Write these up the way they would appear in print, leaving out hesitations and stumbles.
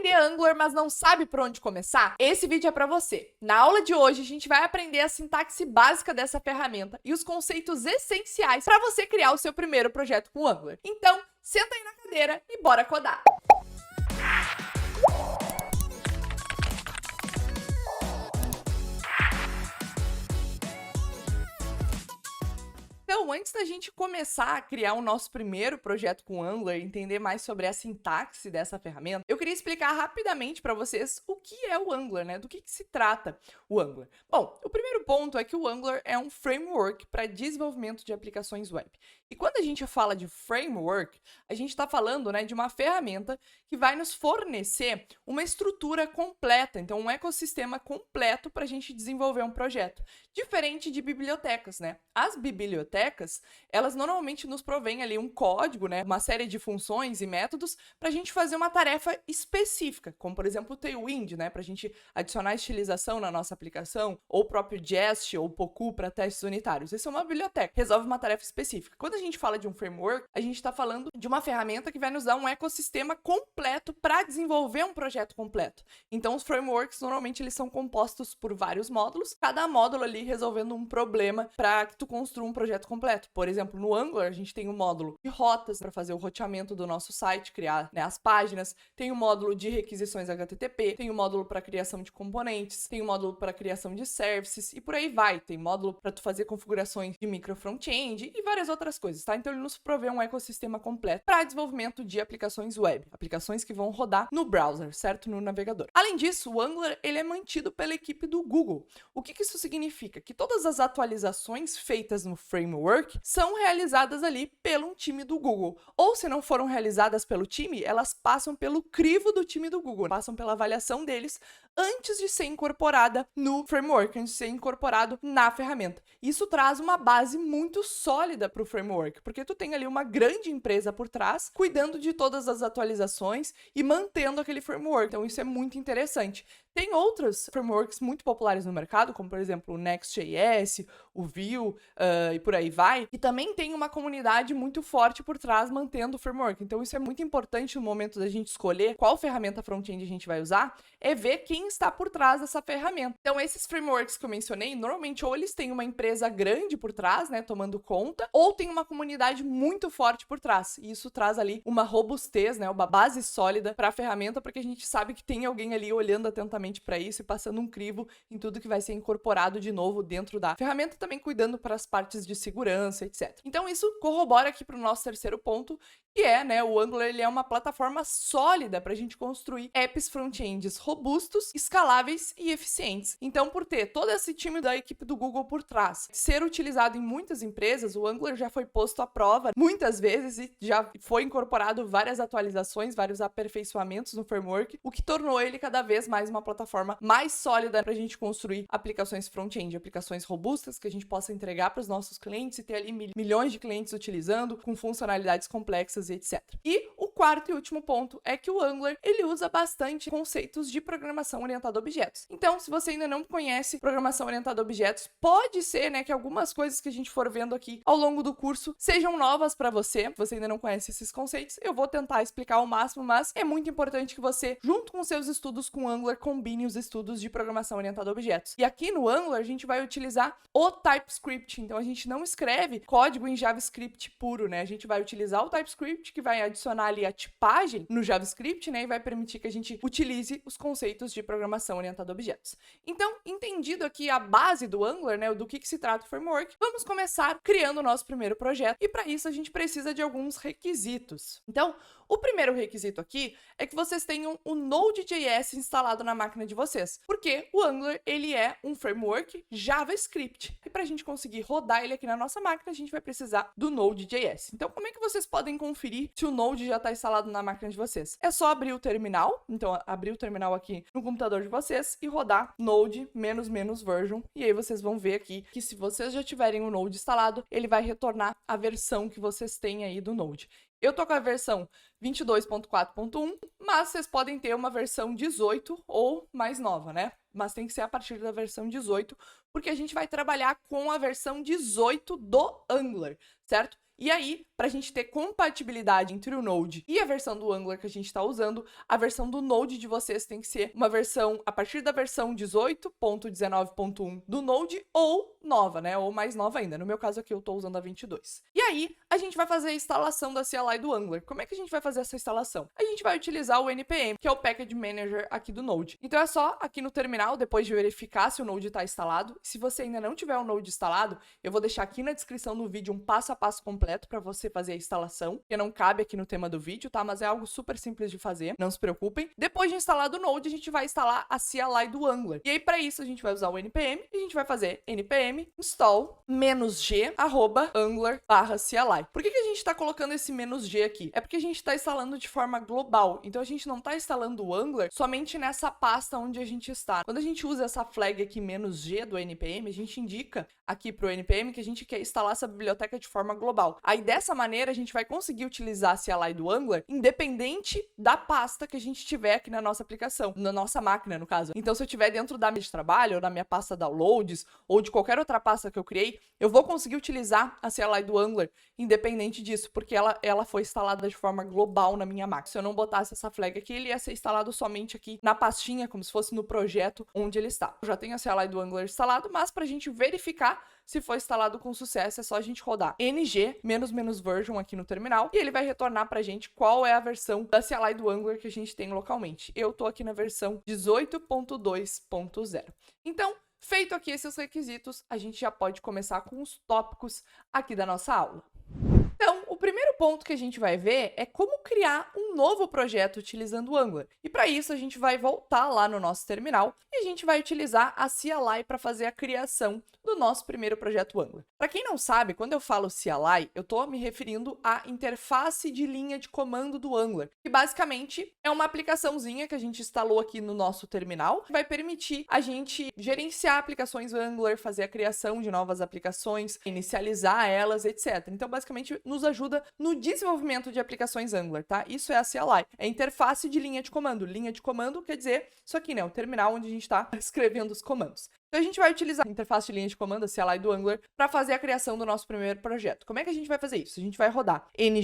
aprender Angular, mas não sabe por onde começar? Esse vídeo é para você. Na aula de hoje, a gente vai aprender a sintaxe básica dessa ferramenta e os conceitos essenciais para você criar o seu primeiro projeto com Angular. Então, senta aí na cadeira e bora codar! Então, antes da gente começar a criar o nosso primeiro projeto com Angular e entender mais sobre a sintaxe dessa ferramenta, eu queria explicar rapidamente para vocês o que é o Angular, né? Do que se trata o Angular. Bom, o primeiro ponto é que o Angular é um framework para desenvolvimento de aplicações web. E quando a gente fala de framework, a gente está falando, né, de uma ferramenta que vai nos fornecer uma estrutura completa, então um ecossistema completo para a gente desenvolver um projeto. Diferente de bibliotecas, né? As bibliotecas, elas normalmente nos provêm ali um código, né, uma série de funções e métodos para a gente fazer uma tarefa específica, como por exemplo o Tailwind, né, para a gente adicionar estilização na nossa aplicação, ou o próprio Jest ou Poku para testes unitários. Isso é uma biblioteca, resolve uma tarefa específica. Quando a gente fala de um framework, a gente está falando de uma ferramenta que vai nos dar um ecossistema completo para desenvolver um projeto completo. Então, os frameworks, normalmente, eles são compostos por vários módulos, cada módulo ali resolvendo um problema para que tu construa um projeto completo. Por exemplo, no Angular, a gente tem um módulo de rotas para fazer o roteamento do nosso site, criar, né, as páginas, tem um módulo de requisições HTTP, tem um módulo para criação de componentes, tem um módulo para criação de services e por aí vai. Tem módulo para tu fazer configurações de micro front-end e várias outras coisas, tá? Então ele nos provê um ecossistema completo para desenvolvimento de aplicações web, aplicações que vão rodar no browser, certo? No navegador. Além disso, o Angular ele é mantido pela equipe do Google. O que isso significa? Que todas as atualizações feitas no framework são realizadas ali pelo time do Google. Ou se não foram realizadas pelo time, elas passam pelo crivo do time do Google, passam pela avaliação deles antes de ser incorporada no framework, antes de ser incorporado na ferramenta. Isso traz uma base muito sólida para o framework, porque tu tem ali uma grande empresa por trás, cuidando de todas as atualizações e mantendo aquele framework. Então isso é muito interessante. Tem outros frameworks muito populares no mercado, como por exemplo o Next.js, o Vue e por aí vai, que também tem uma comunidade muito forte por trás mantendo o framework. Então isso é muito importante no momento da gente escolher qual ferramenta front-end a gente vai usar, é ver quem está por trás dessa ferramenta. Então esses frameworks que eu mencionei, normalmente ou eles têm uma empresa grande por trás, né, tomando conta, ou tem uma comunidade muito forte por trás. E isso traz ali uma robustez, né, uma base sólida para a ferramenta, porque a gente sabe que tem alguém ali olhando atentamente para isso e passando um crivo em tudo que vai ser incorporado de novo dentro da ferramenta, também cuidando para as partes de segurança, etc. Então isso corrobora aqui para o nosso terceiro ponto, que é, né, o Angular ele é uma plataforma sólida para a gente construir apps front-ends robustos, escaláveis e eficientes. Então, por ter todo esse time da equipe do Google por trás, ser utilizado em muitas empresas, o Angular já foi posto à prova muitas vezes e já foi incorporado várias atualizações, vários aperfeiçoamentos no framework, o que tornou ele cada vez mais uma plataforma mais sólida para a gente construir aplicações front-end, aplicações robustas que a gente possa entregar para os nossos clientes e ter ali milhões de clientes utilizando, com funcionalidades complexas e etc. E o quarto e último ponto é que o Angular, ele usa bastante conceitos de programação orientada a objetos. Então, se você ainda não conhece programação orientada a objetos, pode ser, né, que algumas coisas que a gente for vendo aqui ao longo do curso sejam novas para você. Se você ainda não conhece esses conceitos, eu vou tentar explicar ao máximo, mas é muito importante que você, junto com seus estudos com Angular, combine os estudos de programação orientada a objetos. E aqui no Angular, a gente vai utilizar o TypeScript. Então, a gente não escreve código em JavaScript puro, né? A gente vai utilizar o TypeScript, que vai adicionar ali a tipagem no JavaScript, né, e vai permitir que a gente utilize os conceitos de programação orientada a objetos. Então, entendido aqui a base do Angular, né, do que se trata o framework, vamos começar criando o nosso primeiro projeto, e para isso a gente precisa de alguns requisitos. Então, o primeiro requisito aqui é que vocês tenham o Node.js instalado na máquina de vocês, porque o Angular, ele é um framework JavaScript, e para a gente conseguir rodar ele aqui na nossa máquina, a gente vai precisar do Node.js. Então, como é que vocês podem conferir se o Node já está instalado na máquina de vocês? É só abrir o terminal, então abrir o terminal aqui no computador de vocês e rodar node --version, e aí vocês vão ver aqui que se vocês já tiverem o Node instalado, ele vai retornar a versão que vocês têm aí do Node. Eu tô com a versão 22.4.1, mas vocês podem ter uma versão 18 ou mais nova, né? Mas tem que ser a partir da versão 18, porque a gente vai trabalhar com a versão 18 do Angular, certo? E aí, para a gente ter compatibilidade entre o Node e a versão do Angular que a gente está usando, a versão do Node de vocês tem que ser uma versão a partir da versão 18.19.1 do Node ou nova, né? Ou mais nova ainda. No meu caso aqui eu estou usando a 22. E aí, a gente vai fazer a instalação da CLI do Angular. Como é que a gente vai fazer essa instalação? A gente vai utilizar o NPM, que é o Package Manager aqui do Node. Então é só aqui no terminal, depois de verificar se o Node está instalado. Se você ainda não tiver o Node instalado, eu vou deixar aqui na descrição do vídeo um passo a passo completo para você fazer a instalação, que não cabe aqui no tema do vídeo, tá? Mas é algo super simples de fazer, não se preocupem. Depois de instalado o Node, a gente vai instalar a CLI do Angular. E aí, para isso, a gente vai usar o NPM e a gente vai fazer npm install -g @angular/CLI. Por que a gente está colocando esse "-g" aqui? É porque a gente está instalando de forma global. Então, a gente não está instalando o Angular somente nessa pasta onde a gente está. Quando a gente usa essa flag aqui "-g" do NPM, a gente indica aqui para o NPM que a gente quer instalar essa biblioteca de forma global. Aí, dessa maneira, a gente vai conseguir utilizar a CLI do Angular independente da pasta que a gente tiver aqui na nossa aplicação, na nossa máquina, no caso. Então, se eu tiver dentro da minha de trabalho, ou na minha pasta downloads, ou de qualquer outra pasta que eu criei, eu vou conseguir utilizar a CLI do Angular independente disso, porque ela foi instalada de forma global na minha máquina. Se eu não botasse essa flag aqui, ele ia ser instalado somente aqui na pastinha, como se fosse no projeto onde ele está. Eu já tenho a CLI do Angular instalado, mas para a gente verificar se foi instalado com sucesso, é só a gente rodar ng --version aqui no terminal e ele vai retornar pra gente qual é a versão da CLI do Angular que a gente tem localmente. Eu tô aqui na versão 18.2.0. Então, feito aqui esses requisitos, a gente já pode começar com os tópicos aqui da nossa aula. Então, o primeiro ponto que a gente vai ver é como criar um novo projeto utilizando o Angular. E para isso, a gente vai voltar lá no nosso terminal e a gente vai utilizar a CLI para fazer a criação do nosso primeiro projeto Angular. Para quem não sabe, quando eu falo CLI, eu estou me referindo à interface de linha de comando do Angular, que basicamente é uma aplicaçãozinha que a gente instalou aqui no nosso terminal, que vai permitir a gente gerenciar aplicações Angular, fazer a criação de novas aplicações, inicializar elas, etc. Então, basicamente, nos ajuda no desenvolvimento de aplicações Angular, tá? Isso é a CLI, é a interface de linha de comando. Linha de comando quer dizer isso aqui, né? O terminal onde a gente está escrevendo os comandos. Então, a gente vai utilizar a interface de linha de comando, a CLI do Angular, para fazer a criação do nosso primeiro projeto. Como é que a gente vai fazer isso? A gente vai rodar ng.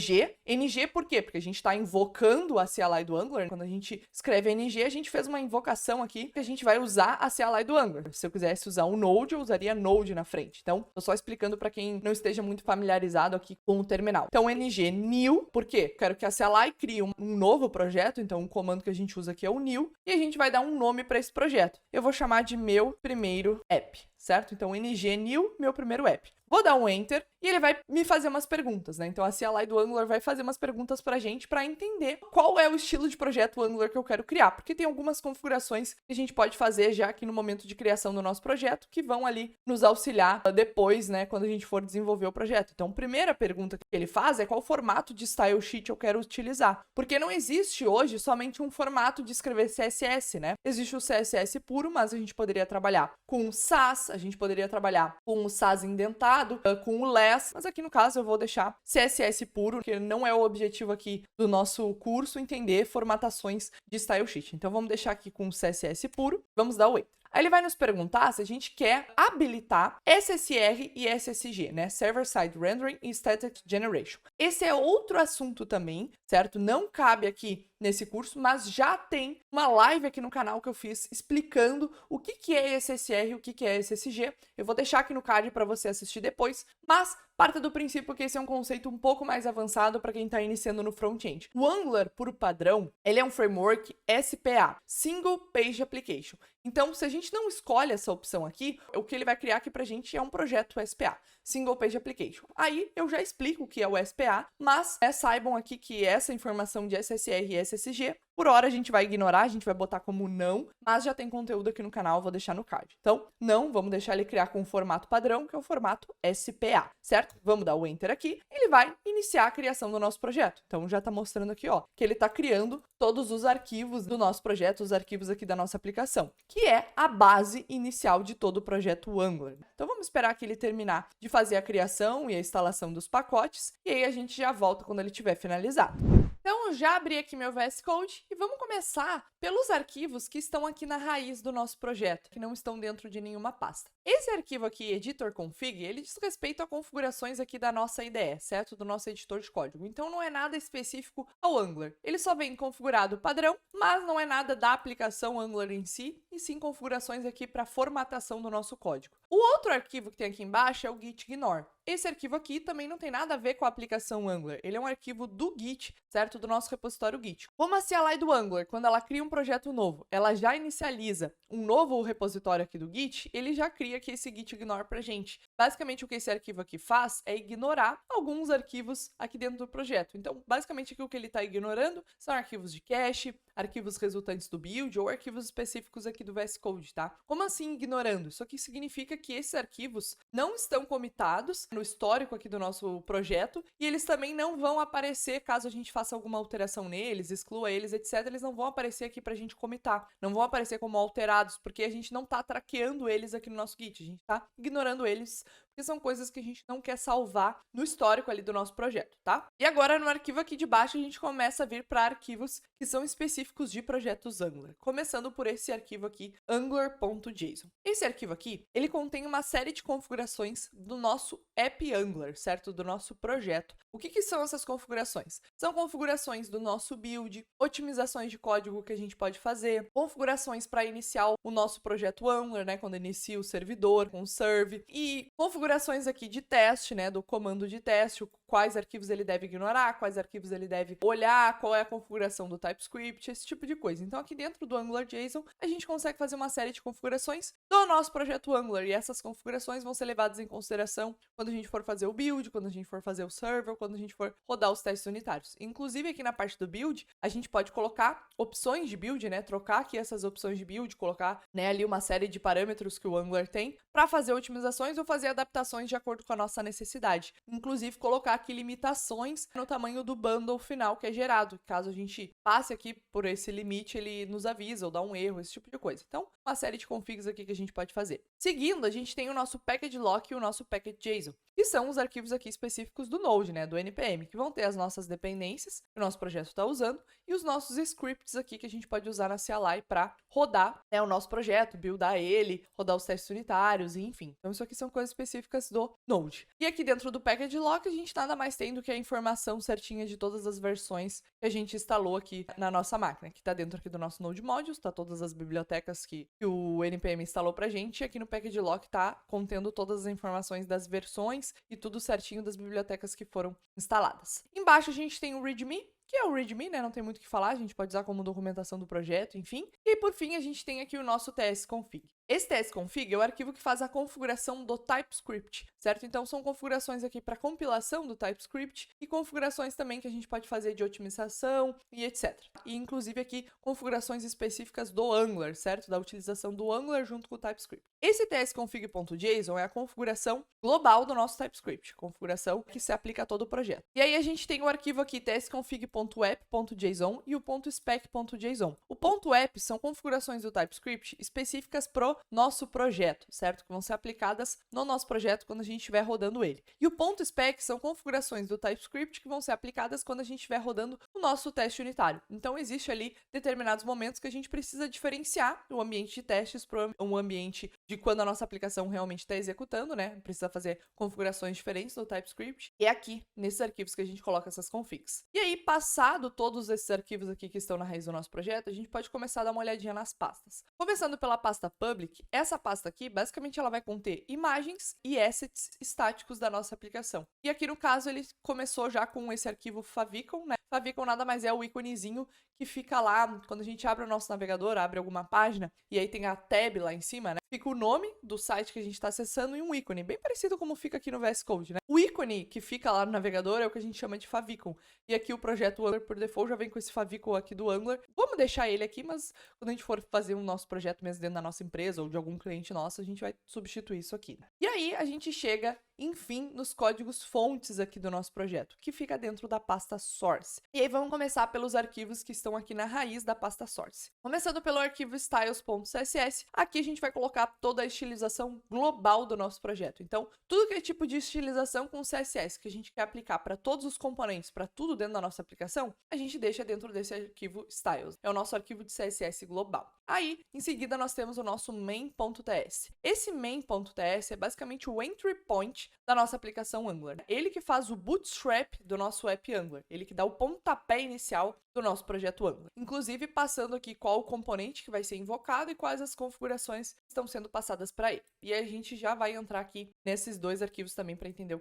ng por quê? Porque a gente está invocando a CLI do Angular. Quando a gente escreve ng, a gente fez uma invocação aqui que a gente vai usar a CLI do Angular. Se eu quisesse usar um Node, eu usaria Node na frente. Então, tô só explicando para quem não esteja muito familiarizado aqui com o terminal. Então, ng new, por quê? Quero que a CLI crie um novo projeto, então um comando que a gente usa aqui é o new, e a gente vai dar um nome para esse projeto. Eu vou chamar de meu primeiro app, certo? Então, ng new, meu primeiro app. Vou dar um Enter e ele vai me fazer umas perguntas, né? Então, a CLI do Angular vai fazer umas perguntas pra gente para entender qual é o estilo de projeto Angular que eu quero criar, porque tem algumas configurações que a gente pode fazer já aqui no momento de criação do nosso projeto que vão ali nos auxiliar depois, né, quando a gente for desenvolver o projeto. Então, a primeira pergunta que ele faz é qual formato de style sheet eu quero utilizar, porque não existe hoje somente um formato de escrever CSS, né? Existe o CSS puro, mas a gente poderia trabalhar com o Sass, a gente poderia trabalhar com o Sass indentado, com o less, mas aqui no caso eu vou deixar CSS puro, porque não é o objetivo aqui do nosso curso entender formatações de style sheet. Então vamos deixar aqui com o CSS puro, vamos dar o Enter. Aí ele vai nos perguntar se a gente quer habilitar SSR e SSG, né? Server-Side Rendering e Static Generation. Esse é outro assunto também, certo? Não cabe aqui nesse curso, mas já tem uma live aqui no canal que eu fiz explicando o que é SSR e o que é SSG. Eu vou deixar aqui no card para você assistir depois, mas parta do princípio que esse é um conceito um pouco mais avançado para quem está iniciando no front-end. O Angular, por padrão, ele é um framework SPA, Single Page Application. Então, se a gente não escolhe essa opção aqui, o que ele vai criar aqui pra gente é um projeto SPA, Single Page Application. Aí eu já explico o que é o SPA, mas saibam aqui que essa informação de SSR e SSG, por hora a gente vai ignorar, a gente vai botar como não, mas já tem conteúdo aqui no canal, vou deixar no card. Então, não, vamos deixar ele criar com o formato padrão, que é o formato SPA, certo? Vamos dar o Enter aqui, ele vai iniciar a criação do nosso projeto. Então, já tá mostrando aqui, ó, que ele tá criando todos os arquivos do nosso projeto, os arquivos aqui da nossa aplicação, que é a base inicial de todo o projeto Angular. Então, vamos esperar que ele terminar de fazer a criação e a instalação dos pacotes, e aí a gente já volta quando ele estiver finalizado. Então, eu já abri aqui meu VS Code e vamos começar pelos arquivos que estão aqui na raiz do nosso projeto, que não estão dentro de nenhuma pasta. Esse arquivo aqui, editor config, ele diz respeito a configurações aqui da nossa IDE, certo? Do nosso editor de código. Então não é nada específico ao Angular. Ele só vem configurado padrão, mas não é nada da aplicação Angular em si, e sim configurações aqui para formatação do nosso código. O outro arquivo que tem aqui embaixo é o gitignore. Esse arquivo aqui também não tem nada a ver com a aplicação Angular, ele é um arquivo do Git, certo? Do nosso repositório Git. Como a CLI do Angular, quando ela cria um projeto novo, ela já inicializa um novo repositório aqui do Git, ele já cria aqui esse gitignore pra gente. Basicamente, o que esse arquivo aqui faz é ignorar alguns arquivos aqui dentro do projeto. Então, basicamente, aqui o que ele está ignorando são arquivos de cache, arquivos resultantes do build ou arquivos específicos aqui do VS Code, tá? Como assim ignorando? Isso aqui significa que esses arquivos não estão comitados no histórico aqui do nosso projeto e eles também não vão aparecer caso a gente faça alguma alteração neles, exclua eles, etc. Eles não vão aparecer aqui pra gente comitar, não vão aparecer como alterados, porque a gente não tá traqueando eles aqui no nosso Git, a gente tá ignorando eles, porque são coisas que a gente não quer salvar no histórico ali do nosso projeto, tá? E agora no arquivo aqui de baixo a gente começa a vir para arquivos que são específicos de projetos Angular, começando por esse arquivo aqui, angular.json. Esse arquivo aqui, ele contém uma série de configurações do nosso app Angular, certo? Do nosso projeto. O que são essas configurações? São configurações do nosso build, otimizações de código que a gente pode fazer, configurações para iniciar o nosso projeto Angular, né? Quando inicia o servidor com o serve, e configurações aqui de teste, né? Do comando de teste, quais arquivos ele deve ignorar, quais arquivos ele deve olhar, qual é a configuração do TypeScript, esse tipo de coisa. Então aqui dentro do AngularJSON, a gente consegue fazer uma série de configurações do nosso projeto Angular, e essas configurações vão ser levadas em consideração quando a gente for fazer o build, quando a gente for fazer o server, quando a gente for rodar os testes unitários. Inclusive aqui na parte do build, a gente pode colocar opções de build, né? Trocar aqui essas opções de build, colocar, né, ali uma série de parâmetros que o Angular tem para fazer otimizações ou fazer adaptações de acordo com a nossa necessidade. Inclusive colocar aqui limitações no tamanho do bundle final que é gerado. Caso a gente passe aqui por esse limite, ele nos avisa ou dá um erro, esse tipo de coisa. Então, uma série de configs aqui que a gente pode fazer. Seguindo, a gente tem o nosso package lock e o nosso package.json, que são os arquivos aqui específicos do Node, né, do NPM, que vão ter as nossas dependências que o nosso projeto está usando e os nossos scripts aqui que a gente pode usar na CLI para rodar, né, o nosso projeto, buildar ele, rodar os testes unitários, e enfim. Então isso aqui são coisas específicas do Node. E aqui dentro do package lock a gente nada mais tem do que a informação certinha de todas as versões que a gente instalou aqui na nossa máquina, que está dentro aqui do nosso Node Modules, tá todas as bibliotecas que o NPM instalou pra gente, e aqui no package lock tá contendo todas as informações das versões e tudo certinho das bibliotecas que foram instaladas. Embaixo a gente tem o README, que é o README, né? Não tem muito o que falar, a gente pode usar como documentação do projeto, enfim. E por fim, a gente tem aqui o nosso tsconfig. Esse tsconfig é o arquivo que faz a configuração do TypeScript, certo? Então são configurações aqui para compilação do TypeScript e configurações também que a gente pode fazer de otimização e etc. E inclusive aqui configurações específicas do Angular, certo? Da utilização do Angular junto com o TypeScript. Esse tsconfig.json é a configuração global do nosso TypeScript, configuração que se aplica a todo o projeto. E aí a gente tem o arquivo aqui tsconfig.app.json e o .spec.json. O .app são configurações do TypeScript específicas pro nosso projeto, certo? Que vão ser aplicadas no nosso projeto quando a gente estiver rodando ele. E o .spec são configurações do TypeScript que vão ser aplicadas quando a gente estiver rodando o nosso teste unitário. Então existe ali determinados momentos que a gente precisa diferenciar o ambiente de testes para um ambiente de quando a nossa aplicação realmente está executando, né? Precisa fazer configurações diferentes do TypeScript. E é aqui, nesses arquivos, que a gente coloca essas configs. E aí, passado todos esses arquivos aqui que estão na raiz do nosso projeto, a gente pode começar a dar uma olhadinha nas pastas. Começando pela pasta public, essa pasta aqui, basicamente, ela vai conter imagens e assets estáticos da nossa aplicação. E aqui, no caso, ele começou já com esse arquivo favicon, né? Favicon nada mais é o íconezinho que fica lá, quando a gente abre o nosso navegador, abre alguma página, e aí tem a tab lá em cima, né? Fica o nome do site que a gente está acessando e um ícone, bem parecido como fica aqui no VS Code, né? O ícone que fica lá no navegador é o que a gente chama de favicon. E aqui o projeto Angular, por default, já vem com esse favicon aqui do Angular. Vamos deixar ele aqui, mas quando a gente for fazer um nosso projeto mesmo dentro da nossa empresa ou de algum cliente nosso, a gente vai substituir isso aqui, né? E aí a gente chega enfim, nos códigos fontes aqui do nosso projeto, que fica dentro da pasta source. E aí vamos começar pelos arquivos que estão aqui na raiz da pasta source. Começando pelo arquivo styles.css, aqui a gente vai colocar toda a estilização global do nosso projeto. Então, tudo que é tipo de estilização com CSS que a gente quer aplicar para todos os componentes, para tudo dentro da nossa aplicação, a gente deixa dentro desse arquivo styles. É o nosso arquivo de CSS global. Aí, em seguida, nós temos o nosso main.ts. Esse main.ts é basicamente o entry point da nossa aplicação Angular. Ele que faz o bootstrap do nosso app Angular. Ele que dá o pontapé inicial do nosso projeto Angular. Inclusive, passando aqui qual o componente que vai ser invocado e quais as configurações estão sendo passadas para ele. E a gente já vai entrar aqui nesses dois arquivos também para entender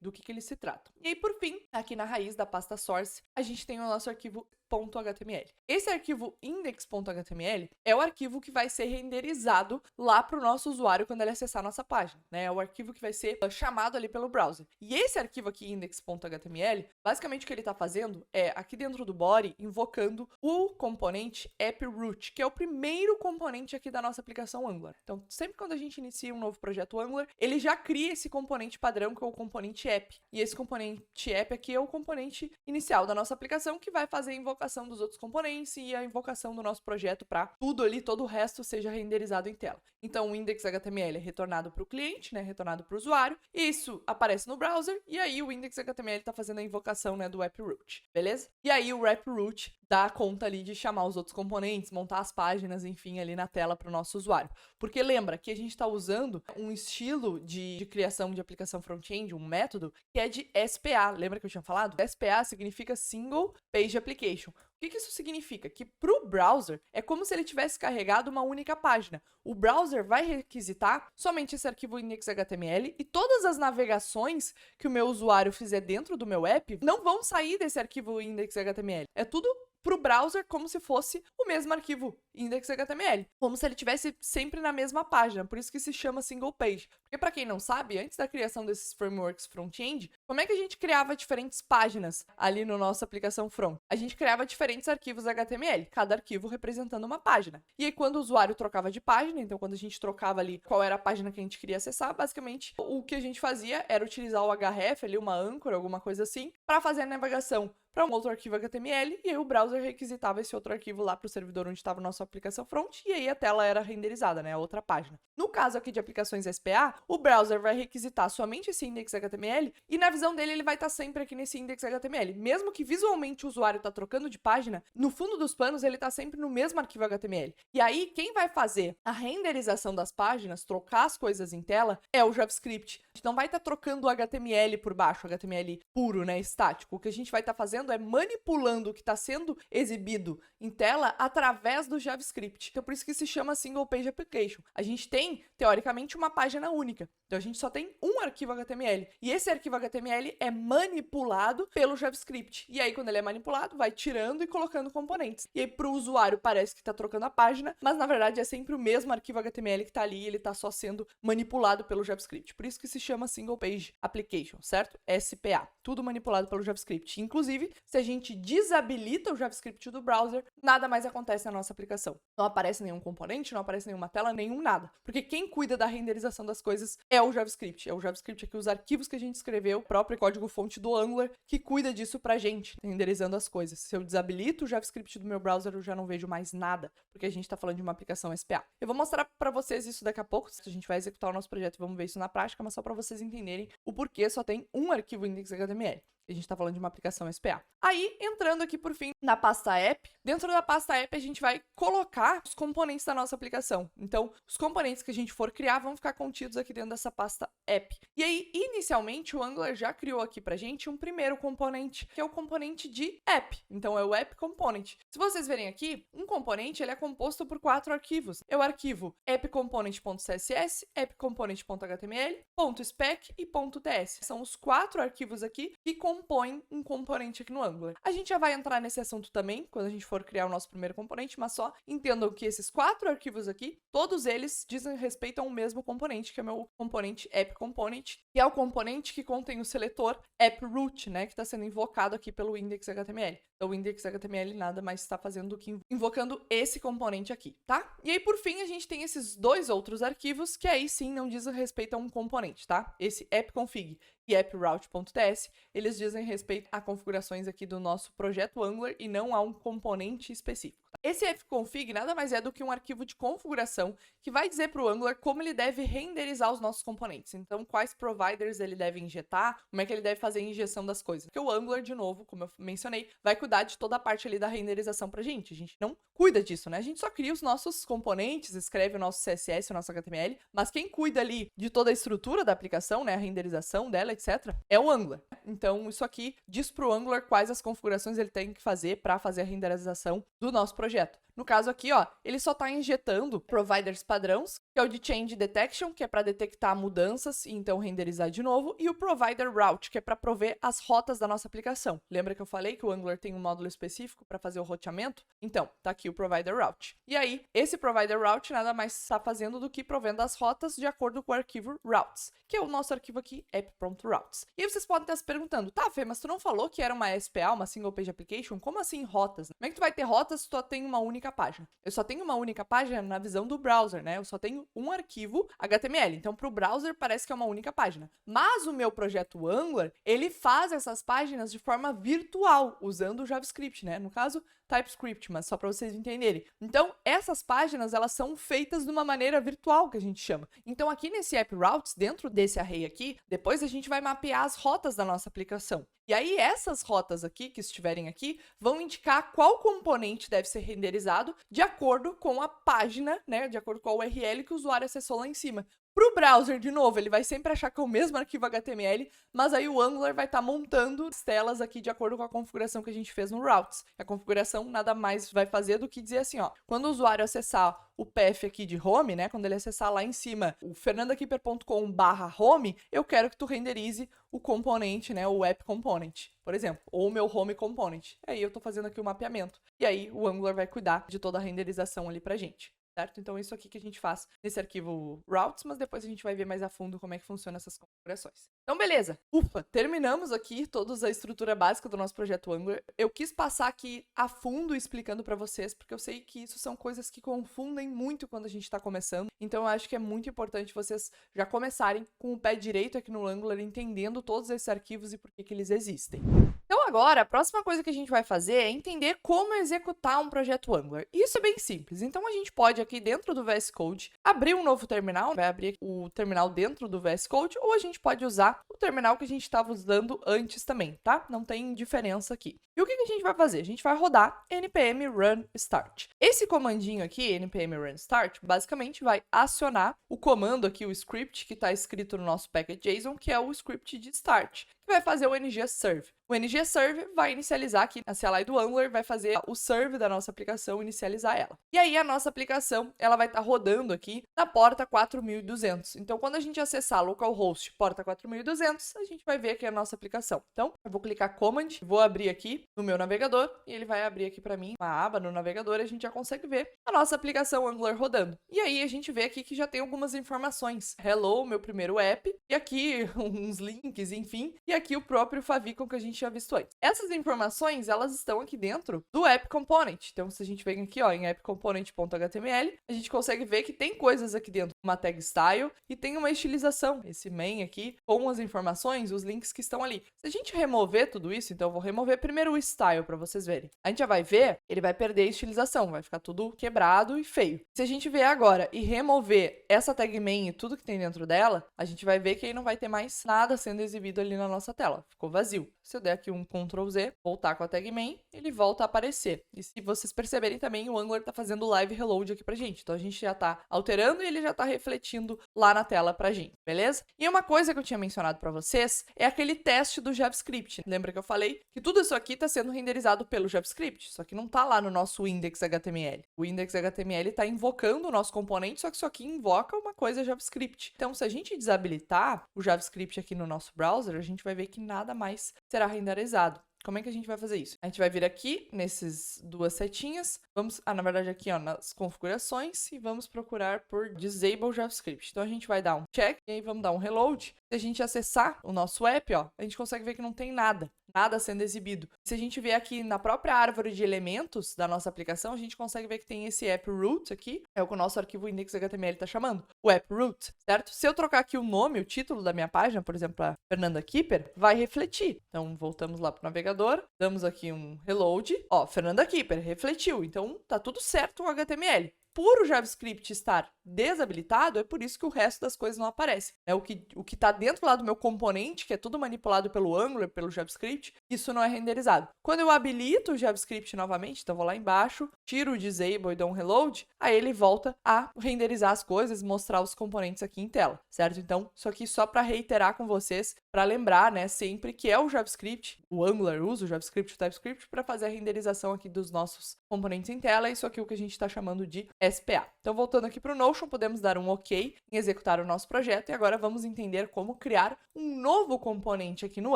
do que eles se tratam. E aí, por fim, aqui na raiz da pasta source, a gente tem o nosso arquivo .html. Esse arquivo index.html é o arquivo que vai ser renderizado lá para o nosso usuário quando ele acessar a nossa página, né? É o arquivo que vai ser chamado ali pelo browser. E esse arquivo aqui, index.html, basicamente o que ele está fazendo é, aqui dentro do body, invocando o componente app.root, que é o primeiro componente aqui da nossa aplicação Angular. Então, sempre quando a gente inicia um novo projeto Angular, ele já cria esse componente padrão, que é o componente app. E esse componente app aqui é o componente inicial da nossa aplicação, que vai fazer a invocação dos outros componentes e a invocação do nosso projeto para tudo ali, todo o resto seja renderizado em tela. Então, o index.html é retornado para o cliente, né, retornado para o usuário, isso aparece no browser, e aí o index.html está fazendo a invocação, né, do app.root, beleza? E aí o app.root dá conta ali de chamar os outros componentes, montar as páginas, enfim, ali na tela para o nosso usuário. Porque lembra que a gente está usando um estilo de criação de aplicação front-end, um método, que é de SPA. Lembra que eu tinha falado? SPA significa Single Page Application. O que isso significa? Que para o browser é como se ele tivesse carregado uma única página. O browser vai requisitar somente esse arquivo index.html e todas as navegações que o meu usuário fizer dentro do meu app não vão sair desse arquivo index.html. É tudo para o browser como se fosse o mesmo arquivo index.html, como se ele estivesse sempre na mesma página, por isso que se chama single page. Porque para quem não sabe, antes da criação desses frameworks front-end, como é que a gente criava diferentes páginas ali na nossa aplicação front? A gente criava diferentes arquivos HTML, cada arquivo representando uma página. E aí quando o usuário trocava de página, então quando a gente trocava ali qual era a página que a gente queria acessar, basicamente o que a gente fazia era utilizar o href ali, uma âncora, alguma coisa assim, para fazer a navegação para um outro arquivo HTML, e aí o browser requisitava esse outro arquivo lá para o servidor onde estava a nossa aplicação front, e aí a tela era renderizada, né, a outra página. No caso aqui de aplicações SPA, o browser vai requisitar somente esse index.html, e na visão dele ele vai estar sempre aqui nesse index.html. Mesmo que visualmente o usuário está trocando de página, no fundo dos panos ele está sempre no mesmo arquivo HTML. E aí quem vai fazer a renderização das páginas, trocar as coisas em tela, é o JavaScript. A gente não vai estar trocando o HTML por baixo, o HTML puro, né, estático. O que a gente vai estar fazendo é manipulando o que está sendo exibido em tela através do JavaScript. Então, por isso que se chama Single Page Application. A gente tem, teoricamente, uma página única. Então, a gente só tem um arquivo HTML. E esse arquivo HTML é manipulado pelo JavaScript. E aí, quando ele é manipulado, vai tirando e colocando componentes. E aí, para o usuário, parece que está trocando a página, mas, na verdade, é sempre o mesmo arquivo HTML que está ali e ele está só sendo manipulado pelo JavaScript. Por isso que se chama Single Page Application, certo? SPA. Tudo manipulado pelo JavaScript. Inclusive, se a gente desabilita o JavaScript do browser, nada mais acontece na nossa aplicação. Não aparece nenhum componente, não aparece nenhuma tela, nenhum nada. Porque quem cuida da renderização das coisas é o JavaScript. É o JavaScript aqui, os arquivos que a gente escreveu, o próprio código-fonte do Angular, que cuida disso pra gente, renderizando as coisas. Se eu desabilito o JavaScript do meu browser, eu já não vejo mais nada, porque a gente tá falando de uma aplicação SPA. Eu vou mostrar pra vocês isso daqui a pouco, a gente vai executar o nosso projeto e vamos ver isso na prática, mas só pra vocês entenderem o porquê só tem um arquivo index.html. A gente está falando de uma aplicação SPA. Aí, entrando aqui por fim na pasta app, dentro da pasta app a gente vai colocar os componentes da nossa aplicação. Então, os componentes que a gente for criar vão ficar contidos aqui dentro dessa pasta app. E aí, inicialmente, o Angular já criou aqui pra gente um primeiro componente, que é o componente de app. Então, é o app component. Se vocês verem aqui, um componente ele é composto por 4 arquivos. É o arquivo appcomponent.css, appcomponent.html, .spec e .ts. São os 4 arquivos aqui que compõem um componente aqui no Angular. A gente já vai entrar nesse assunto também, quando a gente for criar o nosso primeiro componente, mas só entendam que esses 4 arquivos aqui, todos eles dizem respeito ao mesmo componente, que é o meu componente app component, que é o componente que contém o seletor app_root, né, que está sendo invocado aqui pelo index.html. Então, o index.html nada mais está fazendo do que invocando esse componente aqui, tá? E aí, por fim, a gente tem esses 2 outros arquivos que aí sim não dizem respeito a um componente, tá? Esse appconfig e approute.ts, eles dizem respeito a configurações aqui do nosso projeto Angular e não a um componente específico. Esse fconfig nada mais é do que um arquivo de configuração que vai dizer para o Angular como ele deve renderizar os nossos componentes. Então, quais providers ele deve injetar, como é que ele deve fazer a injeção das coisas. Porque o Angular, de novo, como eu mencionei, vai cuidar de toda a parte ali da renderização pra gente. A gente não cuida disso, né? A gente só cria os nossos componentes, escreve o nosso CSS, o nosso HTML, mas quem cuida ali de toda a estrutura da aplicação, né, a renderização dela, etc., é o Angular. Então, isso aqui diz pro Angular quais as configurações ele tem que fazer para fazer a renderização do nosso projeto. No caso aqui, ó, ele só está injetando providers padrões, que é o de Change Detection, que é para detectar mudanças e então renderizar de novo, e o Provider Route, que é para prover as rotas da nossa aplicação. Lembra que eu falei que o Angular tem um módulo específico para fazer o roteamento? Então, tá aqui o Provider Route. E aí, esse Provider Route nada mais está fazendo do que provendo as rotas de acordo com o arquivo routes, que é o nosso arquivo aqui, app.routes. E aí vocês podem estar se perguntando, tá, Fê, mas tu não falou que era uma SPA, uma Single Page Application? Como assim rotas? Como é que tu vai ter rotas se tu tem uma única página? Eu só tenho uma única página na visão do browser, né? Eu só tenho um arquivo HTML. Então, para o browser, parece que é uma única página. Mas o meu projeto Angular, ele faz essas páginas de forma virtual, usando o JavaScript, né? No caso, TypeScript, mas só para vocês entenderem. Então, essas páginas, elas são feitas de uma maneira virtual, que a gente chama. Então, aqui nesse app routes, dentro desse array aqui, depois a gente vai mapear as rotas da nossa aplicação. E aí, essas rotas aqui, que estiverem aqui, vão indicar qual componente deve ser renderizado de acordo com a página, né? De acordo com a URL que o usuário acessou lá em cima. Para o browser, de novo, ele vai sempre achar que é o mesmo arquivo HTML, mas aí o Angular vai estar montando as telas aqui de acordo com a configuração que a gente fez no routes. A configuração nada mais vai fazer do que dizer assim, ó, quando o usuário acessar o path aqui de home, né, quando ele acessar lá em cima o fernandakeeper.com/home, eu quero que tu renderize o componente, né, o app component, por exemplo, ou o meu home component. Aí eu tô fazendo aqui o mapeamento. E aí o Angular vai cuidar de toda a renderização ali pra gente. Certo? Então, isso aqui que a gente faz nesse arquivo routes, mas depois a gente vai ver mais a fundo como é que funciona essas configurações. Então, beleza. Ufa, terminamos aqui toda a estrutura básica do nosso projeto Angular. Eu quis passar aqui a fundo explicando para vocês, porque eu sei que isso são coisas que confundem muito quando a gente está começando. Então, eu acho que é muito importante vocês já começarem com o pé direito aqui no Angular, entendendo todos esses arquivos e por que eles existem. Então agora, a próxima coisa que a gente vai fazer é entender como executar um projeto Angular. Isso é bem simples. Então a gente pode aqui dentro do VS Code abrir um novo terminal, vai abrir o terminal dentro do VS Code, ou a gente pode usar o terminal que a gente estava usando antes também, tá? Não tem diferença aqui. E o que a gente vai fazer? A gente vai rodar npm run start. Esse comandinho aqui, npm run start, basicamente vai acionar o comando aqui, o script que está escrito no nosso package.json, que é o script de start, que vai fazer o ng-serve. O ng-serve vai inicializar aqui a CLI do Angular, vai fazer o serve da nossa aplicação, inicializar ela. E aí a nossa aplicação, ela vai estar rodando aqui na porta 4200. Então, quando a gente acessar localhost porta 4200, a gente vai ver aqui a nossa aplicação. Então, eu vou clicar command, vou abrir aqui no meu navegador, e ele vai abrir aqui para mim uma aba no navegador, e a gente já consegue ver a nossa aplicação Angular rodando. E aí a gente vê aqui que já tem algumas informações. Hello, meu primeiro app, e aqui uns links, enfim, e aqui o próprio favicon que a gente já visto antes. Essas informações, elas estão aqui dentro do app component. Então, se a gente vem aqui, ó, em appcomponent.html, a gente consegue ver que tem coisas aqui dentro, uma tag style e tem uma estilização, esse main aqui, com as informações, os links que estão ali. Se a gente remover tudo isso, então eu vou remover primeiro o style para vocês verem. A gente já vai ver, ele vai perder a estilização, vai ficar tudo quebrado e feio. Se a gente vier agora e remover essa tag main e tudo que tem dentro dela, a gente vai ver que aí não vai ter mais nada sendo exibido ali na nossa tela. Ficou vazio. Se eu der aqui um Ctrl Z, voltar com a tag main, ele volta a aparecer. E se vocês perceberem também, o Angular tá fazendo live reload aqui pra gente. Então a gente já tá alterando e ele já tá refletindo lá na tela pra gente, beleza? E uma coisa que eu tinha mencionado pra vocês é aquele teste do JavaScript. Lembra que eu falei que tudo isso aqui tá sendo renderizado pelo JavaScript, só que não tá lá no nosso index.html. O index.html tá invocando o nosso componente, só que isso aqui invoca uma coisa JavaScript. Então, se a gente desabilitar o JavaScript aqui no nosso browser, a gente vai ver que nada mais será renderizado. Como é que a gente vai fazer isso? A gente vai vir aqui nesses duas setinhas, na verdade aqui, ó, nas configurações, e vamos procurar por Disable JavaScript. Então a gente vai dar um check e aí vamos dar um reload. Se a gente acessar o nosso app, ó, a gente consegue ver que não tem nada sendo exibido. Se a gente vier aqui na própria árvore de elementos da nossa aplicação, a gente consegue ver que tem esse app root aqui, é o que o nosso arquivo index.html está chamando, o app root, certo? Se eu trocar aqui o nome, o título da minha página, por exemplo, a Fernanda Kipper, vai refletir. Então, voltamos lá para o navegador, damos aqui um reload, ó, Fernanda Kipper, refletiu. Então, tá tudo certo o HTML. Por o JavaScript estar desabilitado, é por isso que o resto das coisas não aparece. O que está dentro lá do meu componente, que é tudo manipulado pelo Angular, pelo JavaScript, isso não é renderizado. Quando eu habilito o JavaScript novamente, então vou lá embaixo, tiro o disable e dou um reload, aí ele volta a renderizar as coisas, mostrar os componentes aqui em tela, certo? Então, isso aqui só para reiterar com vocês, para lembrar, né, sempre que é o JavaScript, o Angular usa o JavaScript e o TypeScript para fazer a renderização aqui dos nossos componentes em tela, isso aqui é o que a gente está chamando de SPA. Então, voltando aqui para o Notion, podemos dar um OK em executar o nosso projeto e agora vamos entender como criar um novo componente aqui no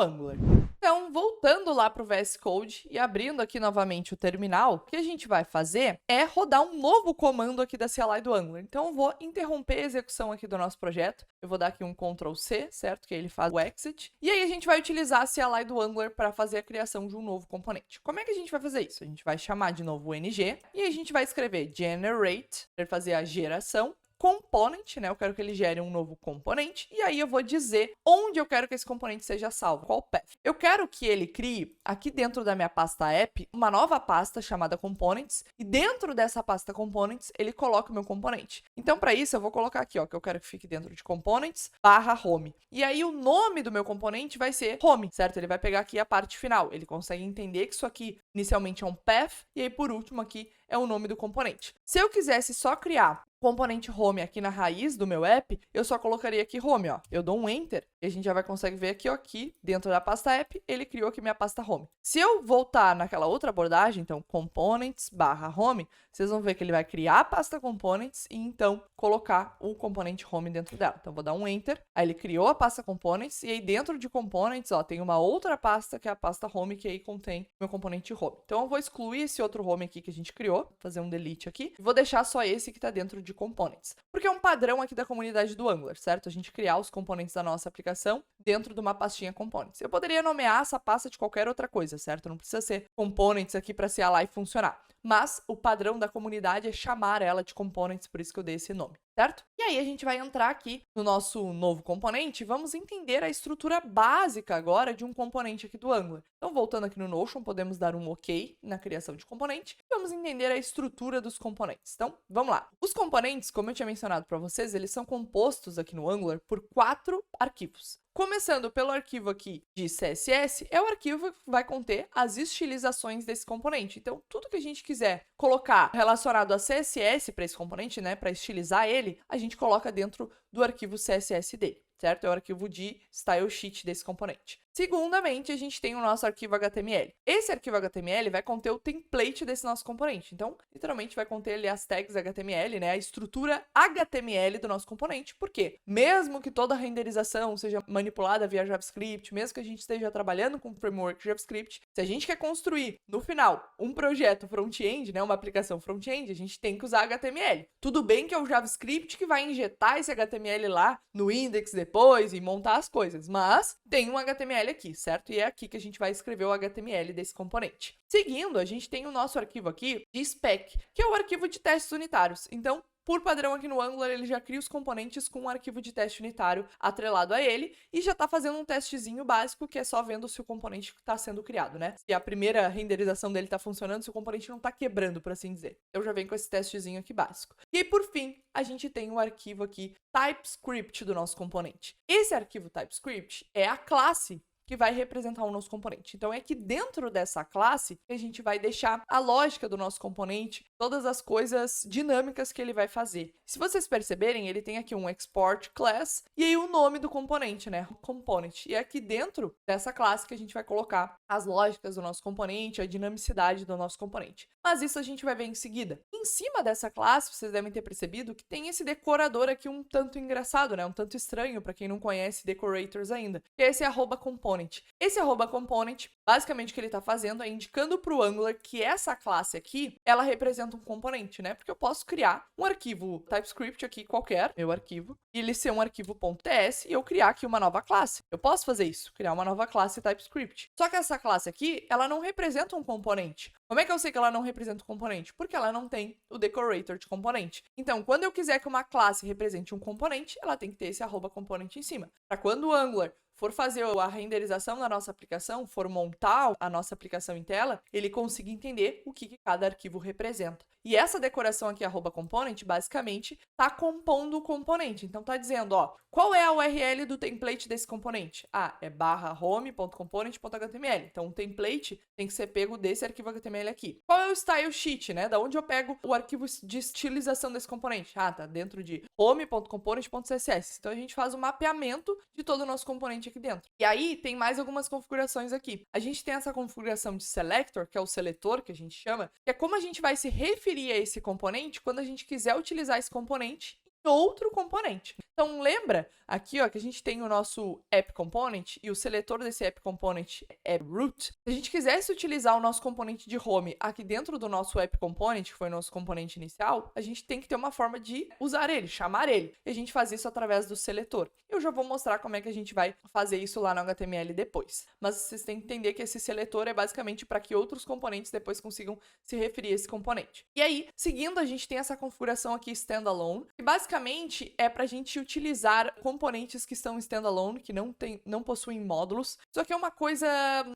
Angular. Então, voltando lá para o VS Code e abrindo aqui novamente o terminal, o que a gente vai fazer é rodar um novo comando aqui da CLI do Angular. Então, eu vou interromper a execução aqui do nosso projeto. Eu vou dar aqui um Ctrl+C, certo? Que ele faz o exit. E aí, a gente vai utilizar a CLI do Angular para fazer a criação de um novo componente. Como é que a gente vai fazer isso? A gente vai chamar de novo o ng e a gente vai escrever generate, para fazer a geração, component, né? Eu quero que ele gere um novo componente, e aí eu vou dizer onde eu quero que esse componente seja salvo, qual path. Eu quero que ele crie, aqui dentro da minha pasta app, uma nova pasta chamada components, e dentro dessa pasta components, ele coloca o meu componente. Então, para isso, eu vou colocar aqui, ó, que eu quero que fique dentro de components/home. E aí, o nome do meu componente vai ser home, certo? Ele vai pegar aqui a parte final. Ele consegue entender que isso aqui, inicialmente, é um path, e aí, por último, aqui, é o nome do componente. Se eu quisesse só criar componente home aqui na raiz do meu app, eu só colocaria aqui home, ó. Eu dou um enter e a gente já vai conseguir ver aqui, ó, aqui dentro da pasta app, ele criou aqui minha pasta home. Se eu voltar naquela outra abordagem, então components/home, vocês vão ver que ele vai criar a pasta components e então colocar o componente home dentro dela. Então vou dar um enter, aí ele criou a pasta components e aí dentro de components, ó, tem uma outra pasta que é a pasta home, que aí contém meu componente home. Então eu vou excluir esse outro home aqui que a gente criou, fazer um delete aqui, e vou deixar só esse que está dentro de components. Porque é um padrão aqui da comunidade do Angular, certo? A gente criar os componentes da nossa aplicação dentro de uma pastinha components. Eu poderia nomear essa pasta de qualquer outra coisa, certo? Não precisa ser components aqui para ser lá e funcionar. Mas o padrão da comunidade é chamar ela de components, por isso que eu dei esse nome, certo? E aí a gente vai entrar aqui no nosso novo componente e vamos entender a estrutura básica agora de um componente aqui do Angular. Então, voltando aqui no Notion, podemos dar um OK na criação de componente e vamos entender a estrutura dos componentes. Então, vamos lá. Os componentes, como eu tinha mencionado para vocês, eles são compostos aqui no Angular por 4 arquivos. Começando pelo arquivo aqui de CSS, é o arquivo que vai conter as estilizações desse componente. Então, tudo que a gente quiser colocar relacionado a CSS para esse componente, né, para estilizar ele, a gente coloca dentro do arquivo CSS dele, certo? É o arquivo de style sheet desse componente. Segundamente, a gente tem o nosso arquivo HTML. Esse arquivo HTML vai conter o template desse nosso componente. Então, literalmente vai conter ali as tags HTML, né? A estrutura HTML do nosso componente. Por quê? Mesmo que toda a renderização seja manipulada via JavaScript, mesmo que a gente esteja trabalhando com o framework JavaScript, se a gente quer construir, no final, um projeto front-end, né? Uma aplicação front-end, a gente tem que usar HTML. Tudo bem que é o JavaScript que vai injetar esse HTML lá no index depois e montar as coisas, mas tem um HTML aqui, certo? E é aqui que a gente vai escrever o HTML desse componente. Seguindo, a gente tem o nosso arquivo aqui de spec, que é o arquivo de testes unitários. Então, por padrão aqui no Angular, ele já cria os componentes com um arquivo de teste unitário atrelado a ele e já está fazendo um testezinho básico, que é só vendo se o componente está sendo criado, né? Se a primeira renderização dele está funcionando, se o componente não está quebrando, por assim dizer. Eu já venho com esse testezinho aqui básico. E aí, por fim, a gente tem o arquivo aqui TypeScript do nosso componente. Esse arquivo TypeScript é a classe que vai representar o nosso componente. Então, é que dentro dessa classe que a gente vai deixar a lógica do nosso componente, todas as coisas dinâmicas que ele vai fazer. Se vocês perceberem, ele tem aqui um export class e aí o nome do componente, né? Component. E é aqui dentro dessa classe que a gente vai colocar as lógicas do nosso componente, a dinamicidade do nosso componente. Mas isso a gente vai ver em seguida. Em cima dessa classe, vocês devem ter percebido que tem esse decorador aqui um tanto engraçado, né? Um tanto estranho para quem não conhece decorators ainda. Que é esse @component. component. Esse arroba component, basicamente o que ele está fazendo é indicando para o Angular que essa classe aqui, ela representa um componente, né? Porque eu posso criar um arquivo TypeScript aqui qualquer, meu arquivo, e ele ser um arquivo .ts e eu criar aqui uma nova classe. Eu posso fazer isso, criar uma nova classe TypeScript. Só que essa classe aqui, ela não representa um componente. Como é que eu sei que ela não representa um componente? Porque ela não tem o decorator de componente. Então, quando eu quiser que uma classe represente um componente, ela tem que ter esse arroba component em cima. Para quando o Angular for fazer a renderização da nossa aplicação, for montar a nossa aplicação em tela, ele consiga entender o que cada arquivo representa. E essa decoração aqui, arroba component, basicamente está compondo o componente. Então, está dizendo, ó, qual é a URL do template desse componente? Ah, é /home.component.html. Então, o template tem que ser pego desse arquivo HTML aqui. Qual é o style sheet, né? Da onde eu pego o arquivo de estilização desse componente? Ah, tá dentro de home.component.css. Então, a gente faz o mapeamento de todo o nosso componente aqui dentro. E aí, tem mais algumas configurações aqui. A gente tem essa configuração de selector, que é o seletor, que a gente chama, que é como a gente vai se referir a esse componente quando a gente quiser utilizar esse componente em outro componente. Então, lembra aqui, ó, que a gente tem o nosso app component e o seletor desse app component é root. Se a gente quisesse utilizar o nosso componente de home aqui dentro do nosso app component, que foi o nosso componente inicial, a gente tem que ter uma forma de usar ele, chamar ele. E a gente faz isso através do seletor. Eu já vou mostrar como é que a gente vai fazer isso lá no HTML depois. Mas vocês têm que entender que esse seletor é basicamente para que outros componentes depois consigam se referir a esse componente. E aí, seguindo, a gente tem essa configuração aqui standalone, que basicamente é para a gente utilizar componentes que estão standalone, que não possuem módulos. Isso aqui é uma coisa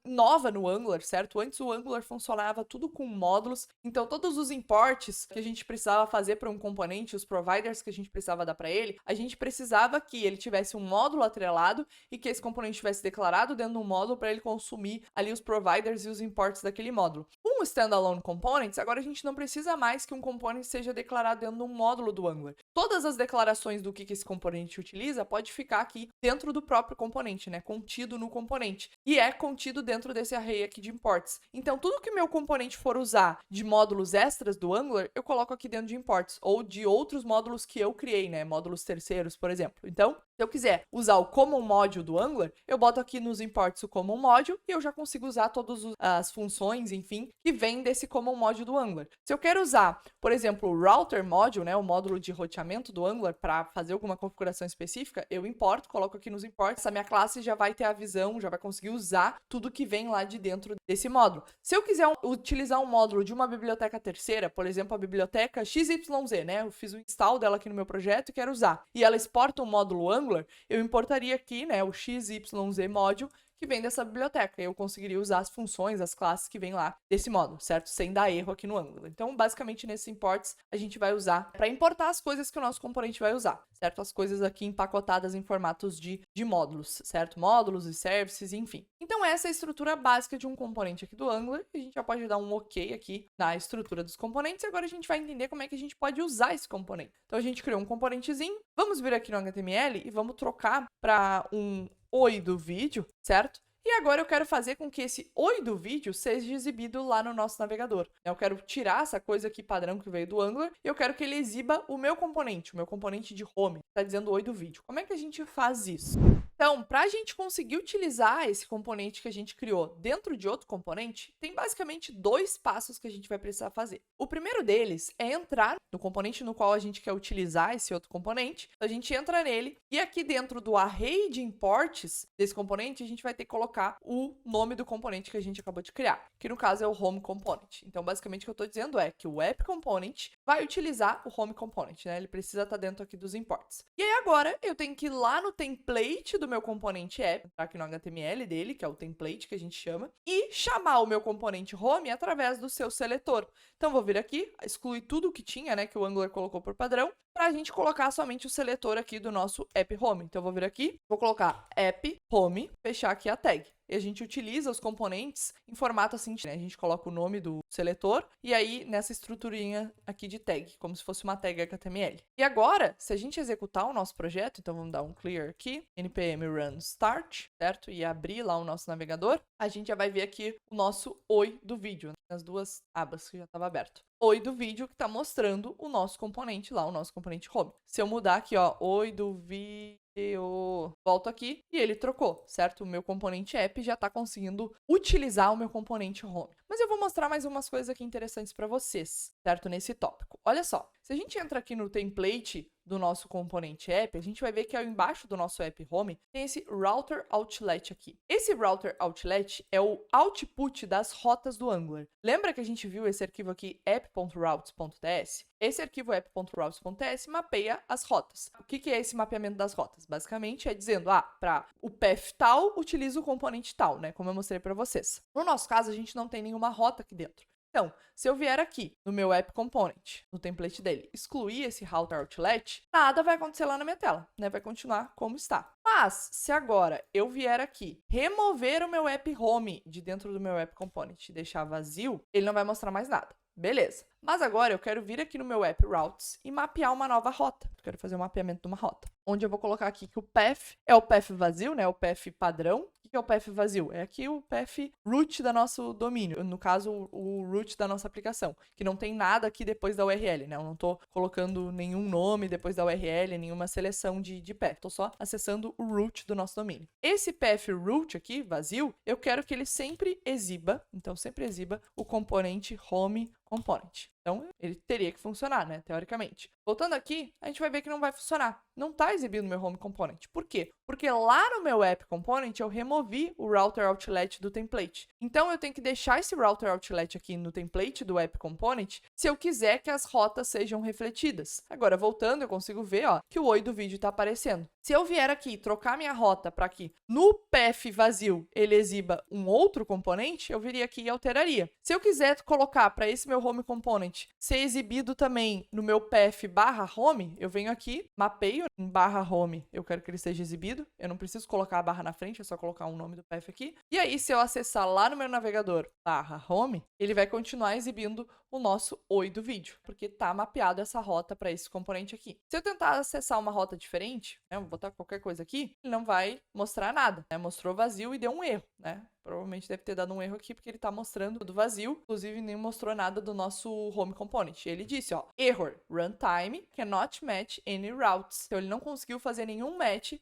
nova no Angular, certo? Antes o Angular funcionava tudo com módulos, então todos os imports que a gente precisava fazer para um componente, os providers que a gente precisava dar para ele, a gente precisava que ele tivesse um módulo atrelado e que esse componente tivesse declarado dentro do módulo para ele consumir ali os providers e os imports daquele módulo. Com o standalone components, agora a gente não precisa mais que um component seja declarado dentro de um módulo do Angular. Todas as declarações do que esse componente utiliza pode ficar aqui dentro do próprio componente, né? Contido no componente. E é contido dentro desse array aqui de imports. Então, tudo que meu componente for usar de módulos extras do Angular, eu coloco aqui dentro de imports. Ou de outros módulos que eu criei, né? Módulos terceiros, por exemplo. Então, se eu quiser usar o common module do Angular, eu boto aqui nos imports o common module e eu já consigo usar todas as funções, enfim, que vêm desse common module do Angular. Se eu quero usar, por exemplo, o router module, né, o módulo de roteamento do Angular para fazer alguma configuração específica, eu importo, coloco aqui nos imports, essa minha classe já vai ter a visão, já vai conseguir usar tudo que vem lá de dentro desse módulo. Se eu quiser utilizar um módulo de uma biblioteca terceira, por exemplo, a biblioteca XYZ, né, eu fiz o install dela aqui no meu projeto e quero usar, e ela exporta um módulo Angular, eu importaria aqui, né, o XYZ module, que vem dessa biblioteca. Eu conseguiria usar as funções, as classes que vem lá desse módulo, certo? Sem dar erro aqui no Angular. Então, basicamente, nesses imports, a gente vai usar para importar as coisas que o nosso componente vai usar, certo? As coisas aqui empacotadas em formatos de módulos, certo? Módulos e services, enfim. Então, essa é a estrutura básica de um componente aqui do Angular. A gente já pode dar um OK aqui na estrutura dos componentes. E agora a gente vai entender como é que a gente pode usar esse componente. Então, a gente criou um componentezinho. Vamos vir aqui no HTML e vamos trocar para um oi do vídeo, certo? E agora eu quero fazer com que esse oi do vídeo seja exibido lá no nosso navegador. Eu quero tirar essa coisa aqui padrão que veio do Angular e eu quero que ele exiba o meu componente de home, que está dizendo oi do vídeo. Como é que a gente faz isso? Então, para a gente conseguir utilizar esse componente que a gente criou dentro de outro componente, tem basicamente dois passos que a gente vai precisar fazer. O primeiro deles é entrar no componente no qual a gente quer utilizar esse outro componente. A gente entra nele e aqui dentro do array de imports desse componente, a gente vai ter que colocar o nome do componente que a gente acabou de criar, que no caso é o home component. Então, basicamente, o que eu estou dizendo é que o app component vai utilizar o home component, né? Ele precisa estar dentro aqui dos imports. E aí agora eu tenho que ir lá no template do meu componente app, entrar aqui no HTML dele, que é o template que a gente chama, e chamar o meu componente home através do seu seletor. Então, vou vir aqui, excluir tudo que tinha, né, que o Angular colocou por padrão, para a gente colocar somente o seletor aqui do nosso app home. Então, eu vou vir aqui, vou colocar app home, fechar aqui a tag. E a gente utiliza os componentes em formato assim, né? A gente coloca o nome do seletor e aí nessa estruturinha aqui de tag, como se fosse uma tag HTML. E agora, se a gente executar o nosso projeto, então vamos dar um clear aqui, npm run start, certo? E abrir lá o nosso navegador, a gente já vai ver aqui o nosso oi do vídeo, nas duas abas que já estava aberto. Oi do vídeo que está mostrando o nosso componente lá, o nosso componente home. Se eu mudar aqui, ó, oi do vídeo, eu volto aqui e ele trocou, certo? O meu componente app já está conseguindo utilizar o meu componente home. Mas eu vou mostrar mais umas coisas aqui interessantes para vocês, certo? Nesse tópico. Olha só, se a gente entra aqui no template do nosso componente app, a gente vai ver que ao embaixo do nosso app home tem esse router outlet aqui. Esse router outlet é o output das rotas do Angular. Lembra que a gente viu esse arquivo aqui app.routes.ts? Esse arquivo app.routes.ts mapeia as rotas. O que é esse mapeamento das rotas? Basicamente é dizendo, para o path tal, utiliza o componente tal, né? Como eu mostrei para vocês. No nosso caso, a gente não tem nenhuma rota aqui dentro. Então, se eu vier aqui no meu app component, no template dele, excluir esse router outlet, nada vai acontecer lá na minha tela, né? Vai continuar como está. Mas, se agora eu vier aqui, remover o meu app home de dentro do meu app component e deixar vazio, ele não vai mostrar mais nada. Beleza. Mas agora eu quero vir aqui no meu app routes e mapear uma nova rota. Eu quero fazer um mapeamento de uma rota. Onde eu vou colocar aqui que o path é o path vazio, né? O path padrão. O que é o path vazio? É aqui o path root do nosso domínio. No caso, o root da nossa aplicação. Que não tem nada aqui depois da URL, né? Eu não estou colocando nenhum nome depois da URL, nenhuma seleção de path. Estou só acessando o root do nosso domínio. Esse path root aqui, vazio, eu quero que ele sempre exiba, então sempre exiba o componente home component. Então, ele teria que funcionar, né, teoricamente. Voltando aqui, a gente vai ver que não vai funcionar. Não está exibindo meu home component. Por quê? Porque lá no meu app component eu removi o router outlet do template. Então, eu tenho que deixar esse router outlet aqui no template do app component se eu quiser que as rotas sejam refletidas. Agora, voltando, eu consigo ver, que o oi do vídeo está aparecendo. Se eu vier aqui e trocar minha rota para que no path vazio ele exiba um outro componente, eu viria aqui e alteraria. Se eu quiser colocar para esse meu home component ser exibido também no meu path /home, eu venho aqui, mapeio em /home, eu quero que ele seja exibido. Eu não preciso colocar a barra na frente, é só colocar o nome do path aqui. E aí, se eu acessar lá no meu navegador /home, ele vai continuar exibindo o nosso oi do vídeo, porque está mapeado essa rota para esse componente aqui. Se eu tentar acessar uma rota diferente, né, vou botar qualquer coisa aqui, ele não vai mostrar nada, né? Mostrou vazio e deu um erro, né? Provavelmente deve ter dado um erro aqui, porque ele está mostrando tudo vazio, inclusive nem mostrou nada do nosso home component. Ele disse, error, runtime cannot match any routes. Então, ele não conseguiu fazer nenhum match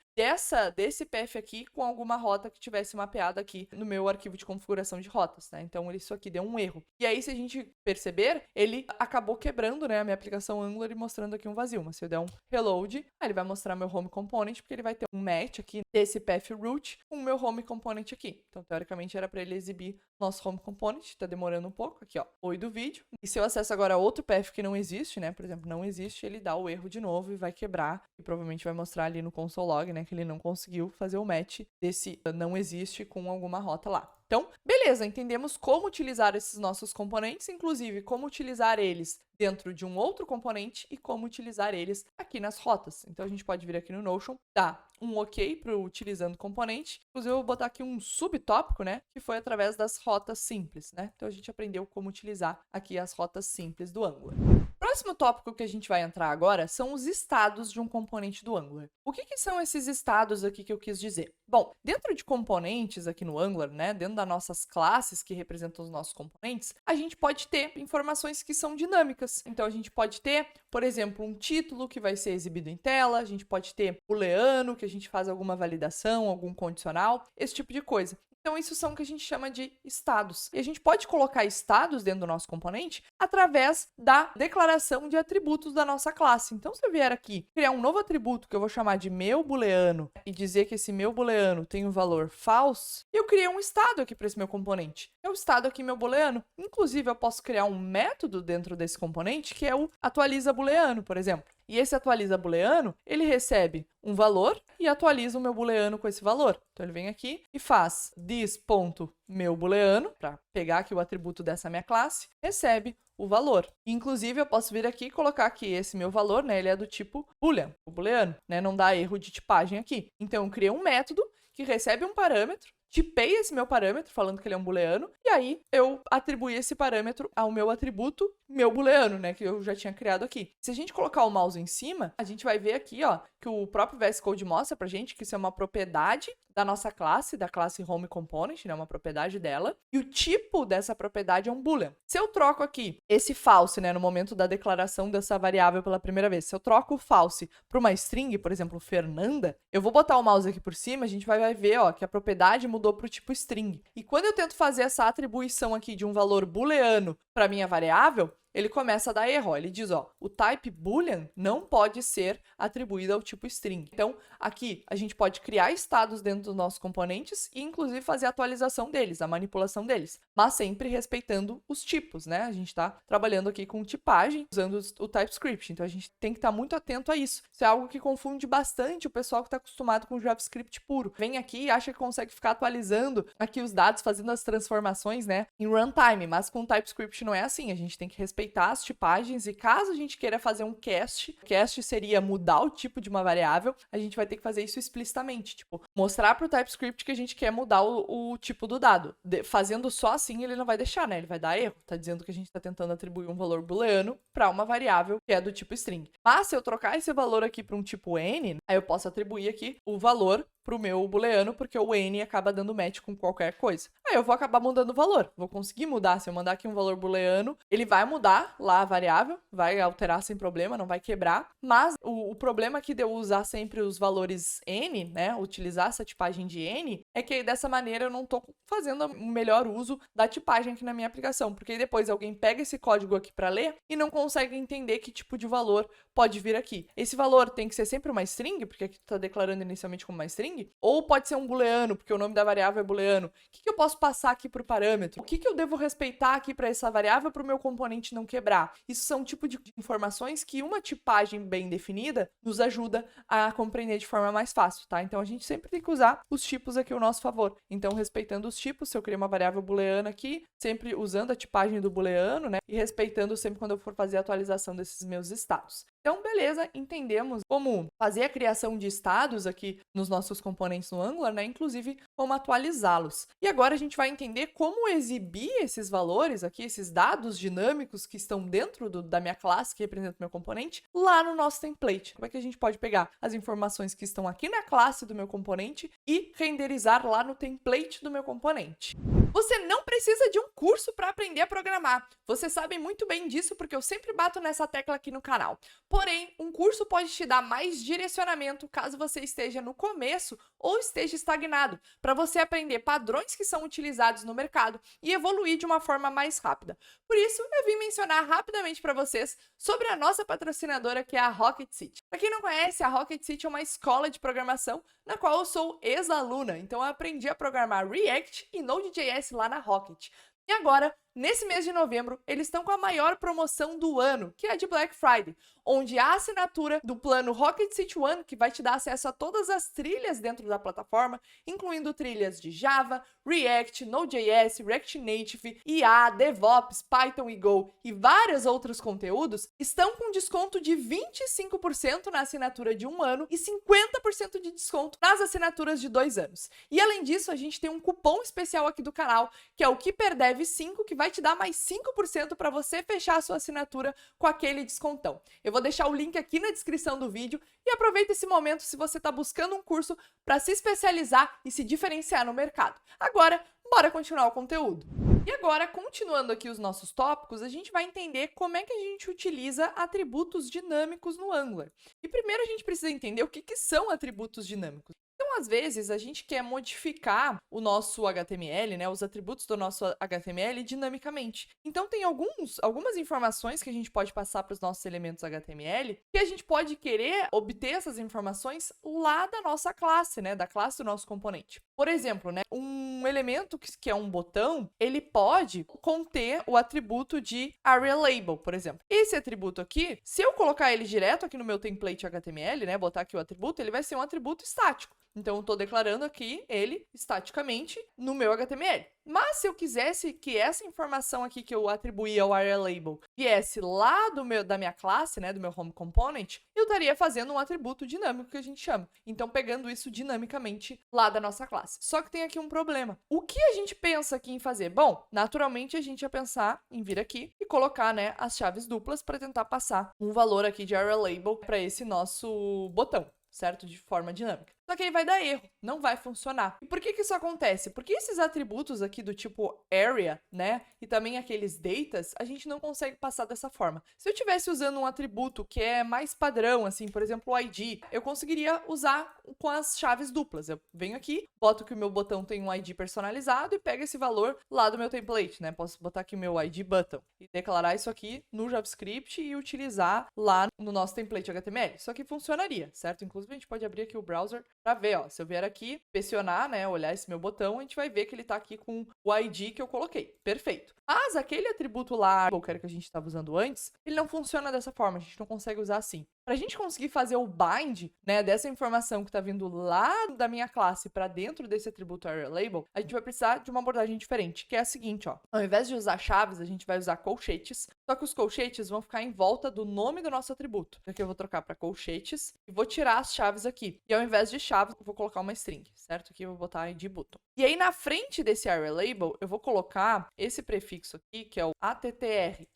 desse path aqui com alguma rota que tivesse mapeada aqui no meu arquivo de configuração de rotas, né? Então, isso aqui deu um erro. E aí, se a gente perceber, ele acabou quebrando, né, a minha aplicação Angular e mostrando aqui um vazio. Mas se eu der um reload, ele vai mostrar meu home component, porque ele vai ter um match aqui desse path root com o meu home component aqui. Então, teoricamente, era para ele exibir nosso home component. Tá demorando um pouco. Aqui, oi do vídeo. E se eu acesso agora outro path que não existe, né, por exemplo, não existe, ele dá o erro de novo e vai quebrar. E provavelmente vai mostrar ali no console log, né, que ele não conseguiu fazer o match desse não existe com alguma rota lá. Então, beleza, entendemos como utilizar esses nossos componentes, inclusive como utilizar eles dentro de um outro componente e como utilizar eles aqui nas rotas. Então, a gente pode vir aqui no Notion, dar um OK para o utilizando componente. Inclusive, eu vou botar aqui um subtópico, né, que foi através das rotas simples, né? Então, a gente aprendeu como utilizar aqui as rotas simples do Angular. Próximo tópico que a gente vai entrar agora são os estados de um componente do Angular. O que são esses estados aqui que eu quis dizer? Bom, dentro de componentes aqui no Angular, né, dentro das nossas classes que representam os nossos componentes, a gente pode ter informações que são dinâmicas. Então, a gente pode ter, por exemplo, um título que vai ser exibido em tela, a gente pode ter booleano, que a gente faz alguma validação, algum condicional, esse tipo de coisa. Então, isso são o que a gente chama de estados. E a gente pode colocar estados dentro do nosso componente através da declaração de atributos da nossa classe. Então, se eu vier aqui criar um novo atributo que eu vou chamar de meu booleano e dizer que esse meu booleano tem o valor false, eu criei um estado aqui para esse meu componente. É o estado aqui meu booleano. Inclusive, eu posso criar um método dentro desse componente que é o atualiza booleano, por exemplo. E esse atualiza booleano, ele recebe um valor e atualiza o meu booleano com esse valor. Então, ele vem aqui e faz this.meuBooleano, para pegar aqui o atributo dessa minha classe, recebe o valor. Inclusive, eu posso vir aqui e colocar que esse meu valor, né, ele é do tipo boolean, o booleano, né, não dá erro de tipagem aqui. Então, eu criei um método que recebe um parâmetro, tipei esse meu parâmetro, falando que ele é um booleano, e aí eu atribuí esse parâmetro ao meu atributo meu booleano, né, que eu já tinha criado aqui. Se a gente colocar o mouse em cima, a gente vai ver aqui, ó, que o próprio VS Code mostra pra gente que isso é uma propriedade da nossa classe, da classe Home Component, né, uma propriedade dela, e o tipo dessa propriedade é um boolean. Se eu troco aqui esse false, né, no momento da declaração dessa variável pela primeira vez, se eu troco o false para uma string, por exemplo, Fernanda, eu vou botar o mouse aqui por cima, a gente vai ver, ó, que a propriedade mudou para o tipo string. E quando eu tento fazer essa atribuição aqui de um valor booleano para minha variável, ele começa a dar erro. Ele diz, ó, o type boolean não pode ser atribuído ao tipo string. Então, aqui a gente pode criar estados dentro dos nossos componentes e, inclusive, fazer a atualização deles, a manipulação deles, mas sempre respeitando os tipos, né? A gente está trabalhando aqui com tipagem, usando o TypeScript. Então, a gente tem que estar muito atento a isso. Isso é algo que confunde bastante o pessoal que está acostumado com JavaScript puro. Vem aqui e acha que consegue ficar atualizando aqui os dados, fazendo as transformações, né, em runtime, mas com TypeScript não é assim. A gente tem que respeitar as tipagens e caso a gente queira fazer um cast seria mudar o tipo de uma variável, a gente vai ter que fazer isso explicitamente, tipo, mostrar para o TypeScript que a gente quer mudar o tipo do dado. Fazendo só assim, ele não vai deixar, né? Ele vai dar erro. Tá dizendo que a gente está tentando atribuir um valor booleano para uma variável que é do tipo string. Mas se eu trocar esse valor aqui para um tipo n, aí eu posso atribuir aqui o valor para o meu booleano, porque o n acaba dando match com qualquer coisa. Aí eu vou acabar mudando o valor. Vou conseguir mudar. Se eu mandar aqui um valor booleano, ele vai mudar lá a variável, vai alterar sem problema, não vai quebrar. Mas o problema aqui de eu usar sempre os valores n, né, utilizar essa tipagem de n, é que dessa maneira eu não estou fazendo o melhor uso da tipagem aqui na minha aplicação, porque aí depois alguém pega esse código aqui para ler e não consegue entender que tipo de valor pode vir aqui. Esse valor tem que ser sempre uma string, porque aqui tu está declarando inicialmente como uma string, ou pode ser um booleano, porque o nome da variável é booleano. O que eu posso passar aqui para o parâmetro? O que eu devo respeitar aqui para essa variável para o meu componente não quebrar? Isso são tipo de informações que uma tipagem bem definida nos ajuda a compreender de forma mais fácil, tá? Então a gente sempre tem que usar os tipos aqui ao nosso favor. Então, respeitando os tipos, se eu criar uma variável booleana aqui, sempre usando a tipagem do booleano, né? E respeitando sempre quando eu for fazer a atualização desses meus estados. Então, beleza, entendemos como fazer a criação de estados aqui nos nossos componentes no Angular, né? Inclusive, como atualizá-los. E agora a gente vai entender como exibir esses valores aqui, esses dados dinâmicos que estão dentro da minha classe, que representa o meu componente, lá no nosso template. Como é que a gente pode pegar as informações que estão aqui na classe do meu componente e renderizar lá no template do meu componente? Você não precisa de um curso para aprender a programar. Vocês sabem muito bem disso porque eu sempre bato nessa tecla aqui no canal. Porém, um curso pode te dar mais direcionamento caso você esteja no começo ou esteja estagnado, para você aprender padrões que são utilizados no mercado e evoluir de uma forma mais rápida. Por isso, eu vim mencionar rapidamente para vocês sobre a nossa patrocinadora, que é a Rocket City. Para quem não conhece, a Rocket City é uma escola de programação na qual eu sou ex-aluna, então eu aprendi a programar React e Node.js lá na Rocket. E agora, nesse mês de novembro, eles estão com a maior promoção do ano, que é a de Black Friday, onde a assinatura do plano Rocket City One, que vai te dar acesso a todas as trilhas dentro da plataforma, incluindo trilhas de Java, React, Node.js, React Native, IA, DevOps, Python e Go e vários outros conteúdos, estão com desconto de 25% na assinatura de 1 ano e 50% de desconto nas assinaturas de 2 anos. E além disso, a gente tem um cupom especial aqui do canal, que é o KeeperDev5, que vai te dar mais 5% para você fechar a sua assinatura com aquele descontão. Eu vou deixar o link aqui na descrição do vídeo e aproveita esse momento se você está buscando um curso para se especializar e se diferenciar no mercado. Agora, bora continuar o conteúdo. E agora, continuando aqui os nossos tópicos, a gente vai entender como é que a gente utiliza atributos dinâmicos no Angular. E primeiro a gente precisa entender o que são atributos dinâmicos. Então, às vezes, a gente quer modificar o nosso HTML, né, os atributos do nosso HTML dinamicamente. Então, tem algumas informações que a gente pode passar para os nossos elementos HTML que a gente pode querer obter essas informações lá da nossa classe, né, da classe do nosso componente. Por exemplo, né, um elemento que é um botão, ele pode conter o atributo de AreaLabel, por exemplo. Esse atributo aqui, se eu colocar ele direto aqui no meu template HTML, né, botar aqui o atributo, ele vai ser um atributo estático. Então, eu estou declarando aqui ele estaticamente no meu HTML. Mas se eu quisesse que essa informação aqui que eu atribuí ao AreaLabel viesse lá da minha classe, né, do meu home component, eu estaria fazendo um atributo dinâmico que a gente chama. Então, pegando isso dinamicamente lá da nossa classe. Só que tem aqui um problema. O que a gente pensa aqui em fazer? Bom, naturalmente a gente ia pensar em vir aqui e colocar, né, as chaves duplas para tentar passar um valor aqui de AreaLabel para esse nosso botão, certo? De forma dinâmica. Só que aí vai dar erro, não vai funcionar. E por que isso acontece? Porque esses atributos aqui do tipo area, né, e também aqueles datas, a gente não consegue passar dessa forma. Se eu estivesse usando um atributo que é mais padrão, assim, por exemplo, o ID, eu conseguiria usar com as chaves duplas. Eu venho aqui, boto que o meu botão tem um ID personalizado e pego esse valor lá do meu template, né? Posso botar aqui o meu ID button e declarar isso aqui no JavaScript e utilizar lá no nosso template HTML. Isso aqui funcionaria, certo? Inclusive, a gente pode abrir aqui o browser para ver, ó, se eu vier aqui, pressionar, né, olhar esse meu botão, a gente vai ver que ele tá aqui com o ID que eu coloquei. Perfeito. Mas aquele atributo lá, qualquer que a gente estava usando antes, ele não funciona dessa forma, a gente não consegue usar assim. Para a gente conseguir fazer o bind, né, dessa informação que está vindo lá da minha classe para dentro desse atributo AreaLabel, a gente vai precisar de uma abordagem diferente, que é a seguinte, ó. Ao invés de usar chaves, a gente vai usar colchetes, só que os colchetes vão ficar em volta do nome do nosso atributo. Aqui eu vou trocar para colchetes e vou tirar as chaves aqui. E ao invés de chaves, eu vou colocar uma string, certo? Aqui eu vou botar ID button. E aí na frente desse AreaLabel, eu vou colocar esse prefixo aqui, que é o attr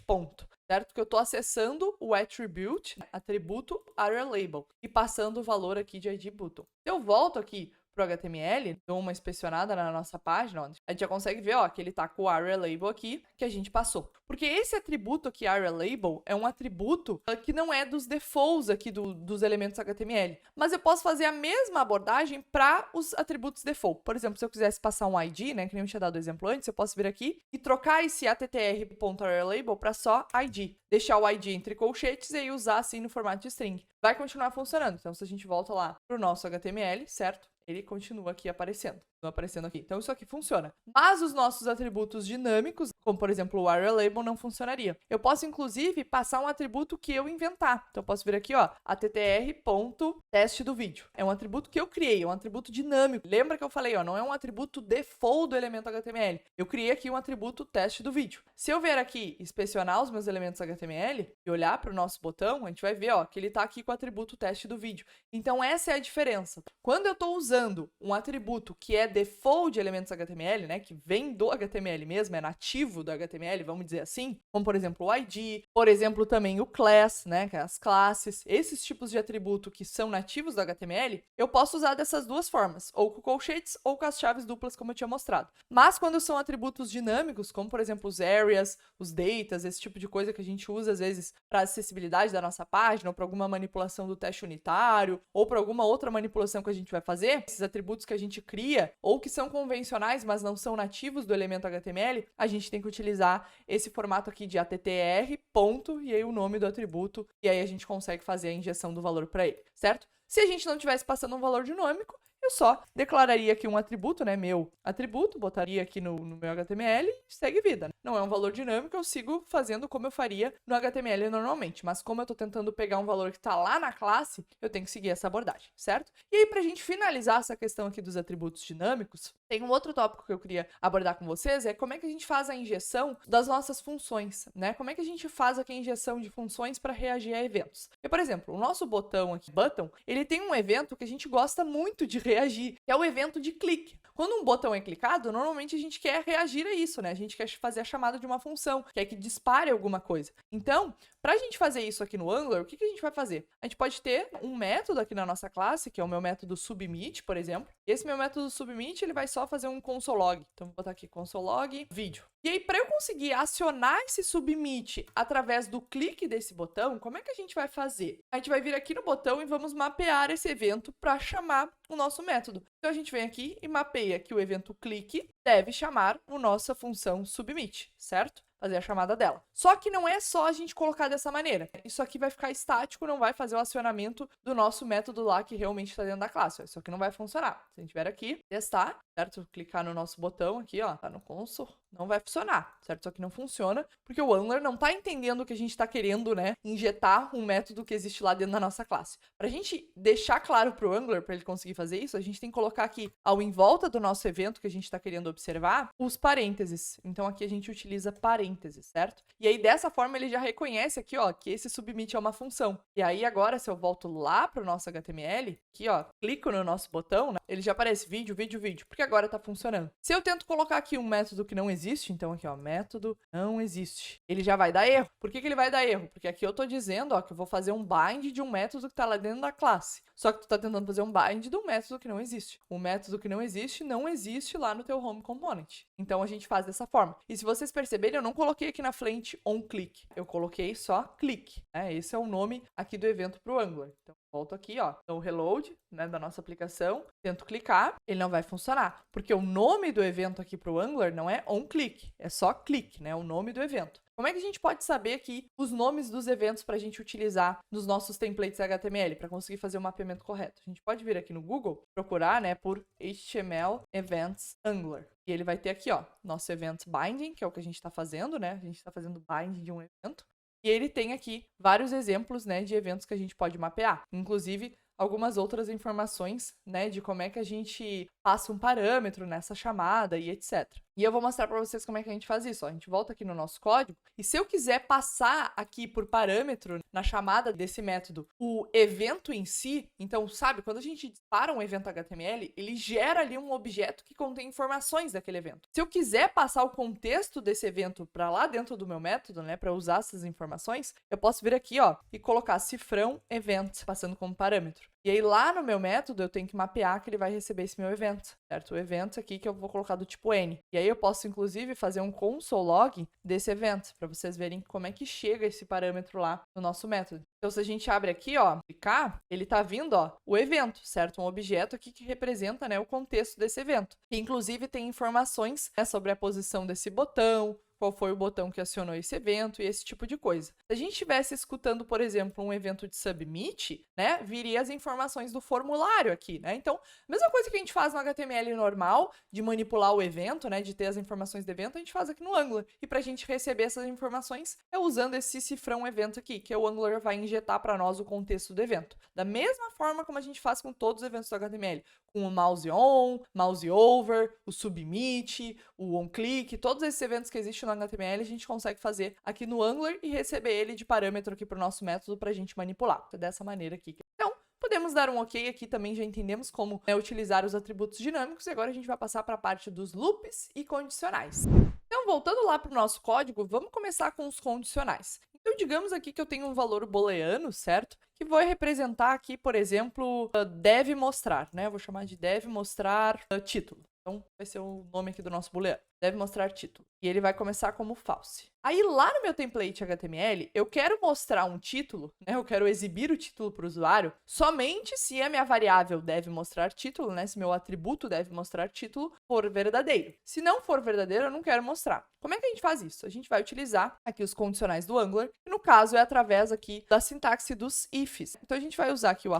ponto, certo? Que eu estou acessando o atributo AreaLabel e passando o valor aqui de ID button. Se eu volto aqui pro HTML, dou uma inspecionada na nossa página, ó, a gente já consegue ver, ó, que ele tá com o AreaLabel aqui, que a gente passou. Porque esse atributo aqui, AreaLabel, é um atributo que não é dos defaults aqui dos elementos HTML. Mas eu posso fazer a mesma abordagem para os atributos default. Por exemplo, se eu quisesse passar um ID, né, que nem eu tinha dado o exemplo antes, eu posso vir aqui e trocar esse attr.AreaLabel para só ID. Deixar o ID entre colchetes e aí usar assim no formato de string. Vai continuar funcionando. Então, se a gente volta lá pro nosso HTML, certo? Ele continua aqui aparecendo. Aparecendo aqui. Então, isso aqui funciona. Mas os nossos atributos dinâmicos, como por exemplo o AreaLabel, não funcionaria. Eu posso, inclusive, passar um atributo que eu inventar. Então, eu posso vir aqui, ó, attr.teste do vídeo. É um atributo que eu criei, é um atributo dinâmico. Lembra que eu falei, ó, não é um atributo default do elemento HTML. Eu criei aqui um atributo teste do vídeo. Se eu vier aqui inspecionar os meus elementos HTML e olhar para o nosso botão, a gente vai ver, ó, que ele está aqui com o atributo teste do vídeo. Então, essa é a diferença. Quando eu estou usando um atributo que é default de elementos HTML, né, que vem do HTML mesmo, é nativo do HTML, vamos dizer assim, como por exemplo o ID, por exemplo também o class, né, que é as classes, esses tipos de atributo que são nativos do HTML, eu posso usar dessas duas formas, ou com colchetes ou com as chaves duplas, como eu tinha mostrado. Mas quando são atributos dinâmicos, como por exemplo os areas, os datas, esse tipo de coisa que a gente usa às vezes para acessibilidade da nossa página, ou para alguma manipulação do teste unitário, ou para alguma outra manipulação que a gente vai fazer, esses atributos que a gente cria, ou que são convencionais, mas não são nativos do elemento HTML, a gente tem que utilizar esse formato aqui de attr, ponto, e aí o nome do atributo, e aí a gente consegue fazer a injeção do valor para ele, certo? Se a gente não estivesse passando um valor dinâmico, eu só declararia aqui um atributo, né, meu atributo, botaria aqui no meu HTML e segue vida. Não é um valor dinâmico, eu sigo fazendo como eu faria no HTML normalmente, mas como eu estou tentando pegar um valor que está lá na classe, eu tenho que seguir essa abordagem, certo? E aí, para a gente finalizar essa questão aqui dos atributos dinâmicos, tem um outro tópico que eu queria abordar com vocês, é como é que a gente faz a injeção das nossas funções, né? Como é que a gente faz aqui a injeção de funções para reagir a eventos? Porque, por exemplo, o nosso botão aqui, button, ele tem um evento que a gente gosta muito de reagir, que é o evento de clique. Quando um botão é clicado, normalmente a gente quer reagir a isso, né? A gente quer fazer a chamada de uma função, quer que dispare alguma coisa. Então, para a gente fazer isso aqui no Angular, o que a gente vai fazer? A gente pode ter um método aqui na nossa classe, que é o meu método submit, por exemplo. Esse meu método submit, ele vai só fazer um console log. Então, vou botar aqui console log, vídeo. E aí, para eu conseguir acionar esse submit através do clique desse botão, como é que a gente vai fazer? A gente vai vir aqui no botão e vamos mapear esse evento para chamar o nosso método. Então, a gente vem aqui e mapeia que o evento clique deve chamar a nossa função submit, certo? fazer a chamada dela. Só que não é só a gente colocar dessa maneira. Isso aqui vai ficar estático, não vai fazer o acionamento do nosso método lá que realmente está dentro da classe. Isso aqui não vai funcionar. Se a gente vier aqui, testar, certo? Clicar no nosso botão aqui, ó, tá no console, não vai funcionar, certo? Isso aqui não funciona porque o Angler não tá entendendo que a gente tá querendo, né, injetar um método que existe lá dentro da nossa classe. Pra gente deixar claro pro Angler, pra ele conseguir fazer isso, a gente tem que colocar aqui, ao em volta do nosso evento que a gente tá querendo observar, os parênteses. Então aqui a gente utiliza parênteses, certo? E aí dessa forma ele já reconhece aqui, ó, que esse submit é uma função. E aí agora, se eu volto lá pro nosso HTML, aqui, ó, clico no nosso botão, né, ele já aparece vídeo, vídeo, vídeo, porque agora tá funcionando. Se eu tento colocar aqui um método que não existe, então aqui, ó, método não existe, ele já vai dar erro. Por que ele vai dar erro? Porque aqui eu tô dizendo, ó, que eu vou fazer um bind de um método que tá lá dentro da classe. Só que tu tá tentando fazer um bind de um método que não existe. O método que não existe lá no teu home component. Então a gente faz dessa forma. E se vocês perceberem, eu não coloquei aqui na frente onClick. Eu coloquei só click, né? Esse é o nome aqui do evento pro Angular. Então volto aqui, ó, no reload, né, da nossa aplicação, tento clicar, ele não vai funcionar, porque o nome do evento aqui pro Angular não é onClick, é só click, né, o nome do evento. Como é que a gente pode saber aqui os nomes dos eventos para a gente utilizar nos nossos templates HTML, para conseguir fazer o mapeamento correto? A gente pode vir aqui no Google, procurar, né, por HTML Events Angular. E ele vai ter aqui, ó, nosso event binding, que é o que a gente está fazendo, né? A gente está fazendo binding de um evento. E ele tem aqui vários exemplos, né, de eventos que a gente pode mapear. Inclusive, algumas outras informações, né, de como é que a gente passa um parâmetro nessa chamada e etc. E eu vou mostrar para vocês como é que a gente faz isso. Ó, a gente volta aqui no nosso código e se eu quiser passar aqui por parâmetro na chamada desse método o evento em si, então, sabe, quando a gente dispara um evento HTML, ele gera ali um objeto que contém informações daquele evento. Se eu quiser passar o contexto desse evento para lá dentro do meu método, né, para usar essas informações, eu posso vir aqui, ó, e colocar cifrão event, passando como parâmetro. E aí lá no meu método eu tenho que mapear que ele vai receber esse meu evento, certo? O evento aqui que eu vou colocar do tipo N. E aí eu posso inclusive fazer um console log desse evento, para vocês verem como é que chega esse parâmetro lá no nosso método. Então se a gente abre aqui, ó, clicar, ele tá vindo, ó, o evento, certo? Um objeto aqui que representa, né, o contexto desse evento. E inclusive tem informações, né, sobre a posição desse botão, qual foi o botão que acionou esse evento e esse tipo de coisa. Se a gente estivesse escutando, por exemplo, um evento de submit, né, viria as informações do formulário aqui, né? Então, mesma coisa que a gente faz no HTML normal, de manipular o evento, né, de ter as informações do evento, a gente faz aqui no Angular. E para a gente receber essas informações é usando esse cifrão evento aqui, que o Angular vai injetar para nós o contexto do evento. Da mesma forma como a gente faz com todos os eventos do HTML, com o mouse on, mouse over, o submit, o onClick, todos esses eventos que existem no HTML, a gente consegue fazer aqui no Angular e receber ele de parâmetro aqui para o nosso método para a gente manipular. É dessa maneira aqui. Então, podemos dar um ok aqui também, já entendemos como utilizar os atributos dinâmicos e agora a gente vai passar para a parte dos loops e condicionais. Então, voltando lá para o nosso código, vamos começar com os condicionais. Então, digamos aqui que eu tenho um valor booleano, certo? Que vou representar aqui, por exemplo, deve mostrar, né? Eu vou chamar de deve mostrar título. Então, vai ser o nome aqui do nosso booleano. Deve mostrar título. E ele vai começar como false. Aí, lá no meu template HTML, eu quero mostrar um título, né? Eu quero exibir o título para o usuário somente se a minha variável deve mostrar título, né? Se meu atributo deve mostrar título for verdadeiro. Se não for verdadeiro, eu não quero mostrar. Como é que a gente faz isso? A gente vai utilizar aqui os condicionais do Angular, que no caso é através aqui da sintaxe dos ifs. Então, a gente vai usar aqui o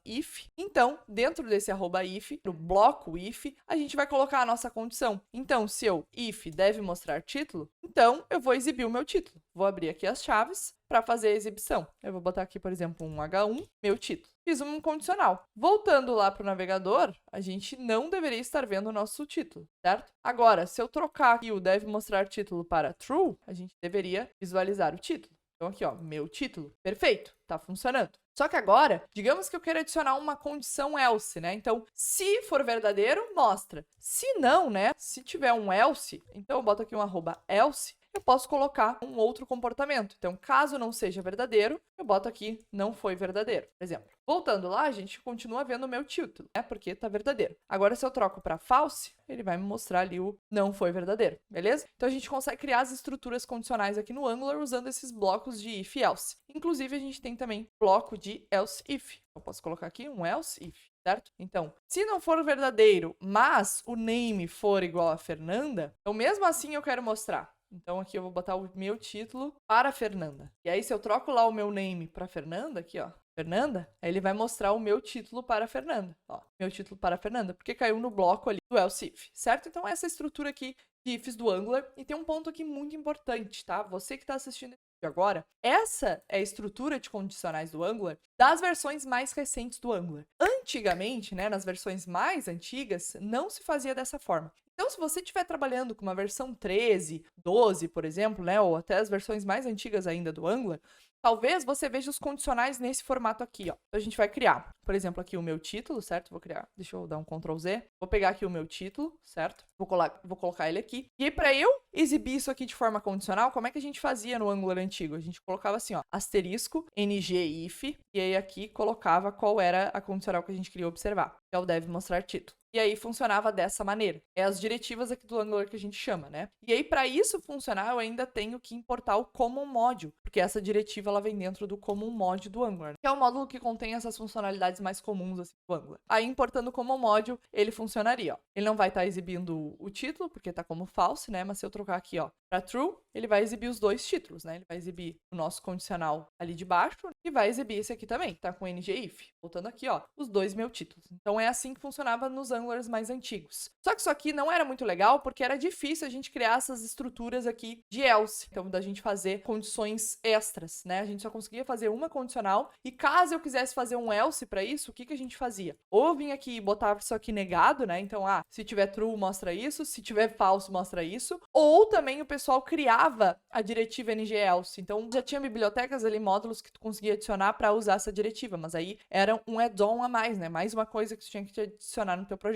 @if. Então, dentro desse @if, no bloco if, a gente vai colocar a nossa condição. Então, se eu if deve mostrar título, então eu vou exibir o meu título. Vou abrir aqui as chaves para fazer a exibição. Eu vou botar aqui, por exemplo, um H1, meu título. Fiz um condicional. Voltando lá para o navegador, a gente não deveria estar vendo o nosso título, certo? Agora, se eu trocar aqui o deve mostrar título para true, a gente deveria visualizar o título. Então aqui, ó, meu título. Perfeito, tá funcionando. Só que agora, digamos que eu quero adicionar uma condição else, né? Então, se for verdadeiro, mostra. Se não, né? Se tiver um else, então eu boto aqui um @else, eu posso colocar um outro comportamento. Então, caso não seja verdadeiro, eu boto aqui não foi verdadeiro, por exemplo. Voltando lá, a gente continua vendo o meu título, né? Porque tá verdadeiro. Agora, se eu troco para false, ele vai me mostrar ali o não foi verdadeiro, beleza? Então, a gente consegue criar as estruturas condicionais aqui no Angular usando esses blocos de if e else. Inclusive, a gente tem também bloco de else if. Eu posso colocar aqui um else if, certo? Então, se não for verdadeiro, mas o name for igual a Fernanda, então mesmo assim eu quero mostrar. Então aqui eu vou botar o meu título para Fernanda. E aí se eu troco lá o meu name para Fernanda, aqui ó, Fernanda, aí ele vai mostrar o meu título para Fernanda. Ó, meu título para Fernanda, porque caiu no bloco ali do else if, certo? Então essa estrutura aqui de ifs do Angular. E tem um ponto aqui muito importante, tá? Você que está assistindo esse vídeo agora, essa é a estrutura de condicionais do Angular das versões mais recentes do Angular. Antigamente, né, nas versões mais antigas, não se fazia dessa forma. Então, se você estiver trabalhando com uma versão 13, 12, por exemplo, né, ou até as versões mais antigas ainda do Angular, talvez você veja os condicionais nesse formato aqui, ó. Então, a gente vai criar, por exemplo, aqui o meu título, certo? Vou criar, deixa eu dar um Ctrl Z. Vou pegar aqui o meu título, certo? Vou colocar ele aqui. E aí, para eu exibir isso aqui de forma condicional, como é que a gente fazia no Angular antigo? A gente colocava assim, ó, asterisco, ngIf, e aí aqui colocava qual era a condicional que a gente queria observar, que é o deve mostrar título. E aí funcionava dessa maneira. É as diretivas aqui do Angular que a gente chama, né? E aí, para isso funcionar, eu ainda tenho que importar o Common Module, porque essa diretiva ela vem dentro do Common Module do Angular, que é o módulo que contém essas funcionalidades mais comuns assim, do Angular. Aí, importando o Common Module, ele funcionaria, ó. Ele não vai estar exibindo o título, porque está como false, né? Mas se eu trocar aqui, ó, para true, ele vai exibir os dois títulos, né? Ele vai exibir o nosso condicional ali de baixo e vai exibir esse aqui também, tá com ngIf. Voltando aqui, ó, os dois meus títulos. Então, é assim que funcionava nos Angulars mais antigos. Só que isso aqui não era muito legal porque era difícil a gente criar essas estruturas aqui de else. Então, da gente fazer condições extras, né? A gente só conseguia fazer uma condicional e caso eu quisesse fazer um else para isso, o que que a gente fazia? Ou eu vinha aqui e botava isso aqui negado, né? Então, se tiver true, mostra isso. Se tiver false, mostra isso. Ou também o pessoal criava a diretiva ngElse. Então, já tinha bibliotecas ali, módulos que tu conseguia adicionar para usar essa diretiva, mas aí era um add-on a mais, né? Mais uma coisa que tu tinha que te adicionar no teu projeto.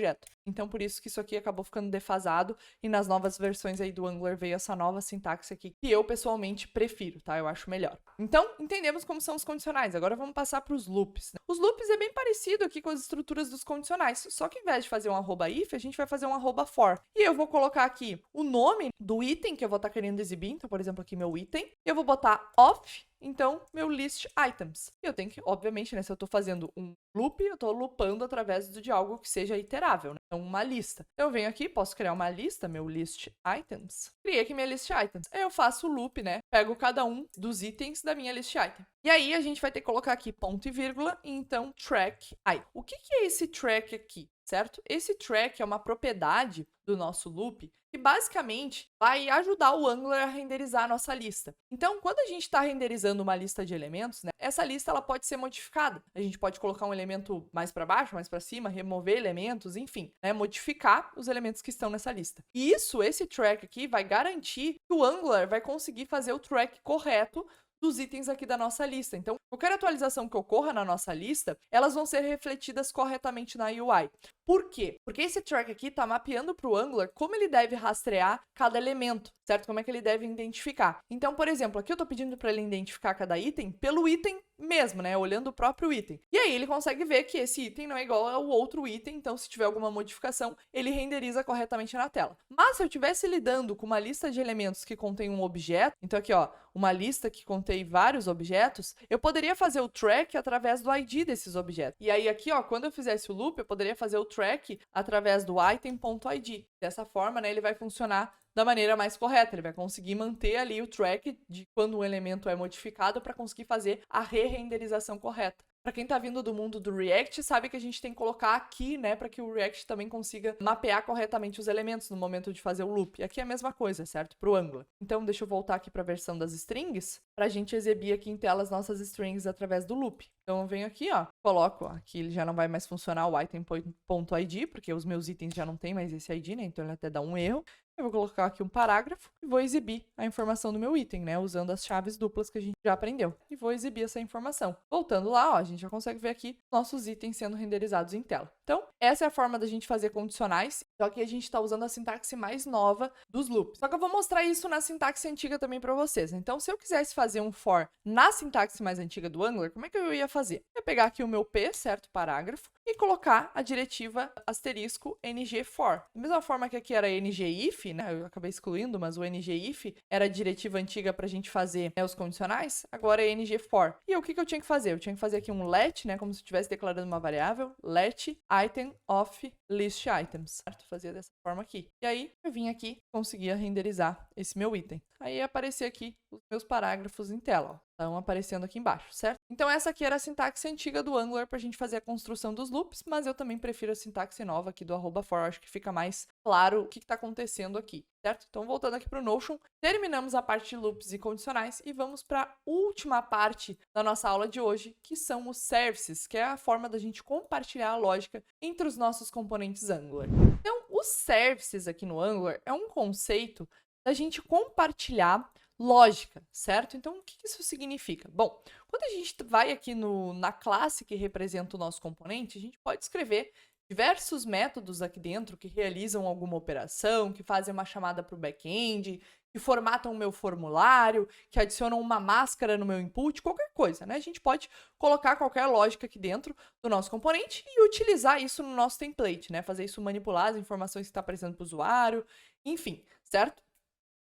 Então, por isso que isso aqui acabou ficando defasado e nas novas versões aí do Angular veio essa nova sintaxe aqui, que eu pessoalmente prefiro, tá? Eu acho melhor. Então, entendemos como são os condicionais. Agora vamos passar para os loops, né? Os loops é bem parecido aqui com as estruturas dos condicionais, só que ao invés de fazer um @if, a gente vai fazer um @for. E eu vou colocar aqui o nome do item que eu vou estar querendo exibir. Então, por exemplo, aqui meu item. Eu vou botar off, então, meu list items. E eu tenho que, obviamente, né, se eu estou fazendo um loop, eu estou loopando através de algo que seja iterável, né? Então, uma lista. Eu venho aqui, posso criar uma lista, meu list items. Criei aqui minha list items. Aí eu faço o loop, né? Pego cada um dos itens da minha list item. E aí, a gente vai ter que colocar aqui ponto e vírgula, e então track item. O que é esse track aqui? Certo? Esse track é uma propriedade do nosso loop que basicamente vai ajudar o Angular a renderizar a nossa lista. Então, quando a gente está renderizando uma lista de elementos, né, essa lista ela pode ser modificada. A gente pode colocar um elemento mais para baixo, mais para cima, remover elementos, enfim, né, modificar os elementos que estão nessa lista. E esse track aqui vai garantir que o Angular vai conseguir fazer o track correto dos itens aqui da nossa lista. Então, qualquer atualização que ocorra na nossa lista, elas vão ser refletidas corretamente na UI. Por quê? Porque esse track aqui está mapeando para o Angular como ele deve rastrear cada elemento, certo? Como é que ele deve identificar. Então, por exemplo, aqui eu estou pedindo para ele identificar cada item pelo item mesmo, né? Olhando o próprio item. E aí ele consegue ver que esse item não é igual ao outro item, então se tiver alguma modificação, ele renderiza corretamente na tela. Mas se eu estivesse lidando com uma lista de elementos que contém um objeto, então aqui, ó, uma lista que contém vários objetos, eu poderia fazer o track através do ID desses objetos. E aí aqui, ó, quando eu fizesse o loop, eu poderia fazer o track através do item.id. Dessa forma, né, ele vai funcionar da maneira mais correta. Ele vai conseguir manter ali o track de quando um elemento é modificado para conseguir fazer a re-renderização correta. Para quem está vindo do mundo do React, sabe que a gente tem que colocar aqui, né, para que o React também consiga mapear corretamente os elementos no momento de fazer o loop. E aqui é a mesma coisa, certo? Para o Angular. Então, deixa eu voltar aqui para a versão das strings, para a gente exibir aqui em tela as nossas strings através do loop. Então, eu venho aqui, ó, coloco, ó, aqui ele já não vai mais funcionar o item.id, porque os meus itens já não tem mais esse ID, né, então ele até dá um erro. Eu vou colocar aqui um parágrafo e vou exibir a informação do meu item, né? Usando as chaves duplas que a gente já aprendeu. E vou exibir essa informação. Voltando lá, ó, a gente já consegue ver aqui nossos itens sendo renderizados em tela. Então, essa é a forma da gente fazer condicionais, só que a gente está usando a sintaxe mais nova dos loops. Só que eu vou mostrar isso na sintaxe antiga também para vocês. Então, se eu quisesse fazer um for na sintaxe mais antiga do Angular, como é que eu ia fazer? Eu ia pegar aqui o meu P, certo? Parágrafo, e colocar a diretiva asterisco ngFor. Da mesma forma que aqui era ngIf, né? Eu acabei excluindo, mas o ngIf era a diretiva antiga para a gente fazer, né, os condicionais, agora é ngFor. E o que eu tinha que fazer? Eu tinha que fazer aqui um let, né? Como se eu estivesse declarando uma variável, let item of list items, certo? Fazia dessa forma aqui. E aí, eu vim aqui, conseguia renderizar esse meu item. Aí, aparecia aqui os meus parágrafos em tela, ó. Estão aparecendo aqui embaixo, certo? Então, essa aqui era a sintaxe antiga do Angular para a gente fazer a construção dos loops, mas eu também prefiro a sintaxe nova aqui do @for, acho que fica mais claro o que está acontecendo aqui, certo? Então, voltando aqui para o Notion, terminamos a parte de loops e condicionais e vamos para a última parte da nossa aula de hoje, que são os services, que é a forma da gente compartilhar a lógica entre os nossos componentes Angular. Então, os services aqui no Angular é um conceito da gente compartilhar lógica, certo? Então, o que isso significa? Bom, quando a gente vai aqui na classe que representa o nosso componente, a gente pode escrever diversos métodos aqui dentro que realizam alguma operação, que fazem uma chamada para o back-end, que formatam o meu formulário, que adicionam uma máscara no meu input, qualquer coisa, né? A gente pode colocar qualquer lógica aqui dentro do nosso componente e utilizar isso no nosso template, né? Fazer isso manipular as informações que está aparecendo para o usuário, enfim, certo?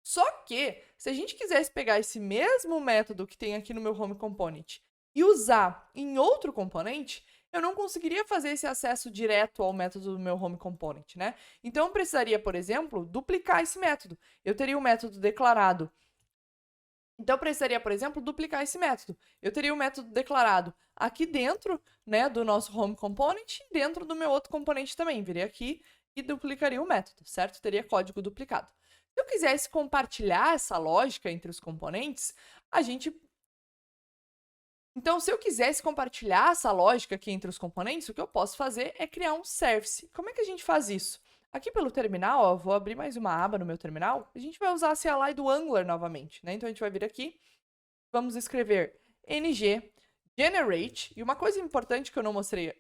Só que, se a gente quisesse pegar esse mesmo método que tem aqui no meu home component e usar em outro componente, eu não conseguiria fazer esse acesso direto ao método do meu home component, né? Então, eu precisaria, por exemplo, duplicar esse método. Eu teria o método declarado. Então, eu precisaria, por exemplo, duplicar esse método. Eu teria o método declarado aqui dentro, né, do nosso home component e dentro do meu outro componente também. Viria aqui e duplicaria o método, certo? Teria código duplicado. Se eu quisesse compartilhar essa lógica entre os componentes, Então, se eu quisesse compartilhar essa lógica aqui entre os componentes, o que eu posso fazer é criar um service. Como é que a gente faz isso? Aqui pelo terminal, ó, vou abrir mais uma aba no meu terminal, a gente vai usar a CLI do Angular novamente, né? Então, a gente vai vir aqui, vamos escrever ng generate, e uma coisa importante que eu não mostrei,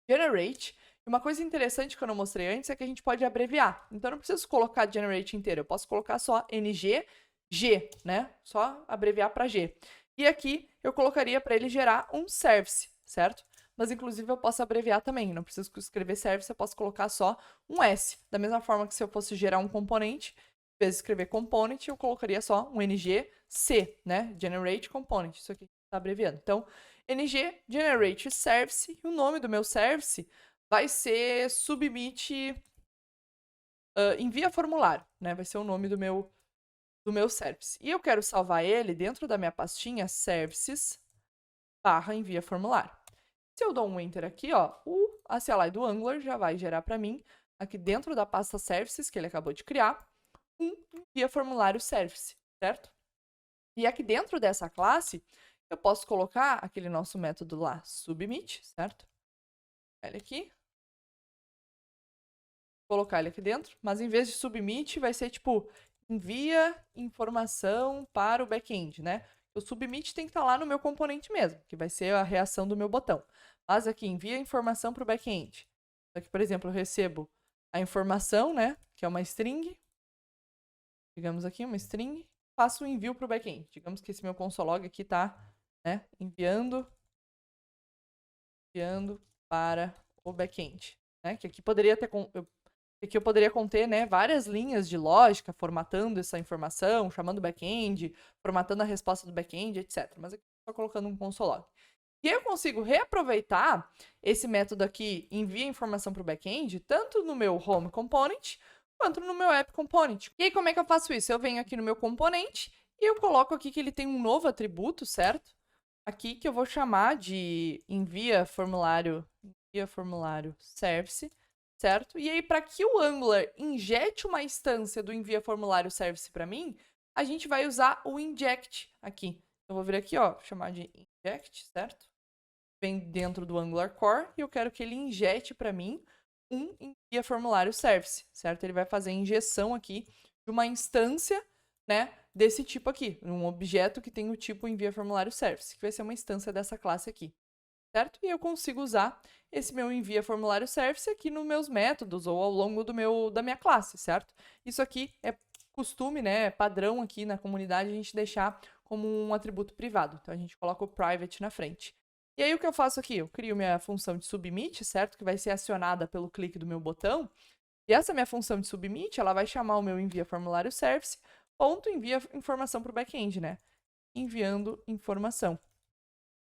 generate, e uma coisa interessante que eu não mostrei antes é que a gente pode abreviar. Então, eu não preciso colocar generate inteiro, eu posso colocar só ng, g, né? Só abreviar para g. E aqui, eu colocaria para ele gerar um service, certo? Mas, inclusive, eu posso abreviar também. Não preciso escrever service, eu posso colocar só um S. Da mesma forma que se eu fosse gerar um componente, em vez de escrever component, eu colocaria só um ng-c, né? Generate component. Isso aqui está abreviando. Então, ng generate service, e o nome do meu service vai ser submit, envia formulário, né? Vai ser o nome do meu service. E eu quero salvar ele dentro da minha pastinha services / envia formulário. Se eu dou um enter aqui, ó, a CLI do Angular já vai gerar para mim, aqui dentro da pasta services que ele acabou de criar, um envia formulário service, certo? E aqui dentro dessa classe, eu posso colocar aquele nosso método lá, submit, certo? Ele aqui. Colocar ele aqui dentro, mas em vez de submit, vai ser tipo, envia informação para o back-end, né? O submit tem que estar lá no meu componente mesmo, que vai ser a reação do meu botão. Mas aqui, envia informação para o back-end. Aqui, por exemplo, eu recebo a informação, né? Que é uma string. Digamos aqui, uma string. Faço o envio para o back-end. Digamos que esse meu console.log aqui está, né, enviando para o back-end. Né? Que aqui poderia ter... Aqui eu poderia conter, né, várias linhas de lógica, formatando essa informação, chamando o back-end, formatando a resposta do back-end, etc. Mas aqui eu estou colocando um console.log. E aí eu consigo reaproveitar esse método aqui, envia informação para o back-end, tanto no meu home component, quanto no meu app component. E aí como é que eu faço isso? Eu venho aqui no meu componente e eu coloco aqui que ele tem um novo atributo, certo? Aqui que eu vou chamar de envia formulário service, certo? E aí, para que o Angular injete uma instância do envia formulário service para mim, a gente vai usar o inject aqui. Eu vou vir aqui, ó, chamar de inject, certo? Vem dentro do Angular Core e eu quero que ele injete para mim um envia formulário service, certo? Ele vai fazer a injeção aqui de uma instância, né, desse tipo aqui, um objeto que tem o tipo envia formulário service, que vai ser uma instância dessa classe aqui. Certo? E eu consigo usar esse meu envia formulário service aqui nos meus métodos ou ao longo da minha classe, certo? Isso aqui é costume, né, é padrão aqui na comunidade a gente deixar como um atributo privado. Então, a gente coloca o private na frente. E aí, o que eu faço aqui? Eu crio minha função de submit, certo? Que vai ser acionada pelo clique do meu botão. E essa minha função de submit, ela vai chamar o meu envia formulário service, ponto envia informação para o back-end, né? Enviando informação.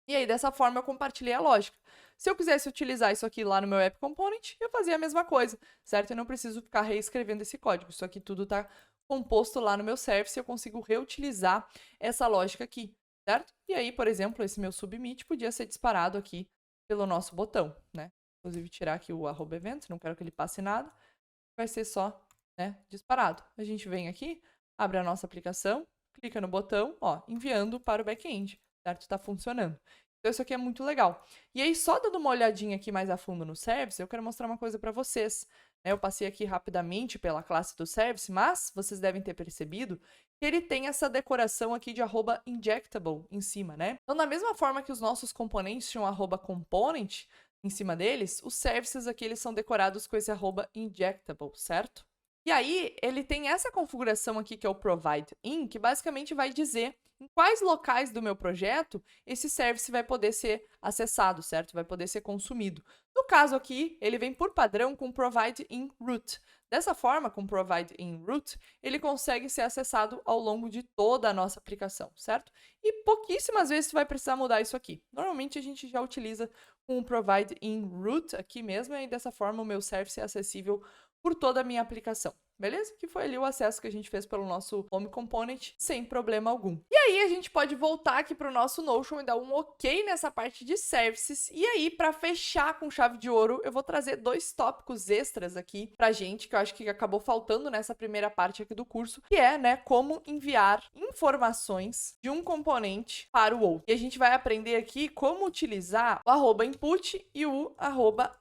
E aí, dessa forma, eu compartilhei a lógica. Se eu quisesse utilizar isso aqui lá no meu app component, eu fazia a mesma coisa, certo? Eu não preciso ficar reescrevendo esse código. Isso aqui tudo está composto lá no meu service, eu consigo reutilizar essa lógica aqui, certo? E aí, por exemplo, esse meu submit podia ser disparado aqui pelo nosso botão, né? Inclusive, tirar aqui o @event, não quero que ele passe nada. Vai ser só, né, disparado. A gente vem aqui, abre a nossa aplicação, clica no botão, ó, enviando para o back-end, certo? Está funcionando. Então, isso aqui é muito legal. E aí, só dando uma olhadinha aqui mais a fundo no service, eu quero mostrar uma coisa para vocês. Eu passei aqui rapidamente pela classe do service, mas vocês devem ter percebido que ele tem essa decoração aqui de @injectable em cima, né? Então, da mesma forma que os nossos componentes tinham @component em cima deles, os services aqui eles são decorados com esse @injectable, certo? E aí, ele tem essa configuração aqui, que é o provide in, que basicamente vai dizer em quais locais do meu projeto esse service vai poder ser acessado, certo? Vai poder ser consumido. No caso aqui, ele vem por padrão com provide in root. Dessa forma, com provide in root, ele consegue ser acessado ao longo de toda a nossa aplicação, certo? E pouquíssimas vezes você vai precisar mudar isso aqui. Normalmente, a gente já utiliza com o provide in root aqui mesmo, e dessa forma o meu service é acessível por toda a minha aplicação, beleza? Que foi ali o acesso que a gente fez pelo nosso Home Component sem problema algum. E aí a gente pode voltar aqui para o nosso Notion e dar um ok nessa parte de services. E aí, para fechar com chave de ouro, eu vou trazer 2 tópicos extras aqui pra gente, que eu acho que acabou faltando nessa primeira parte aqui do curso, que é, né, como enviar informações de um componente para o outro. E a gente vai aprender aqui como utilizar o @input e o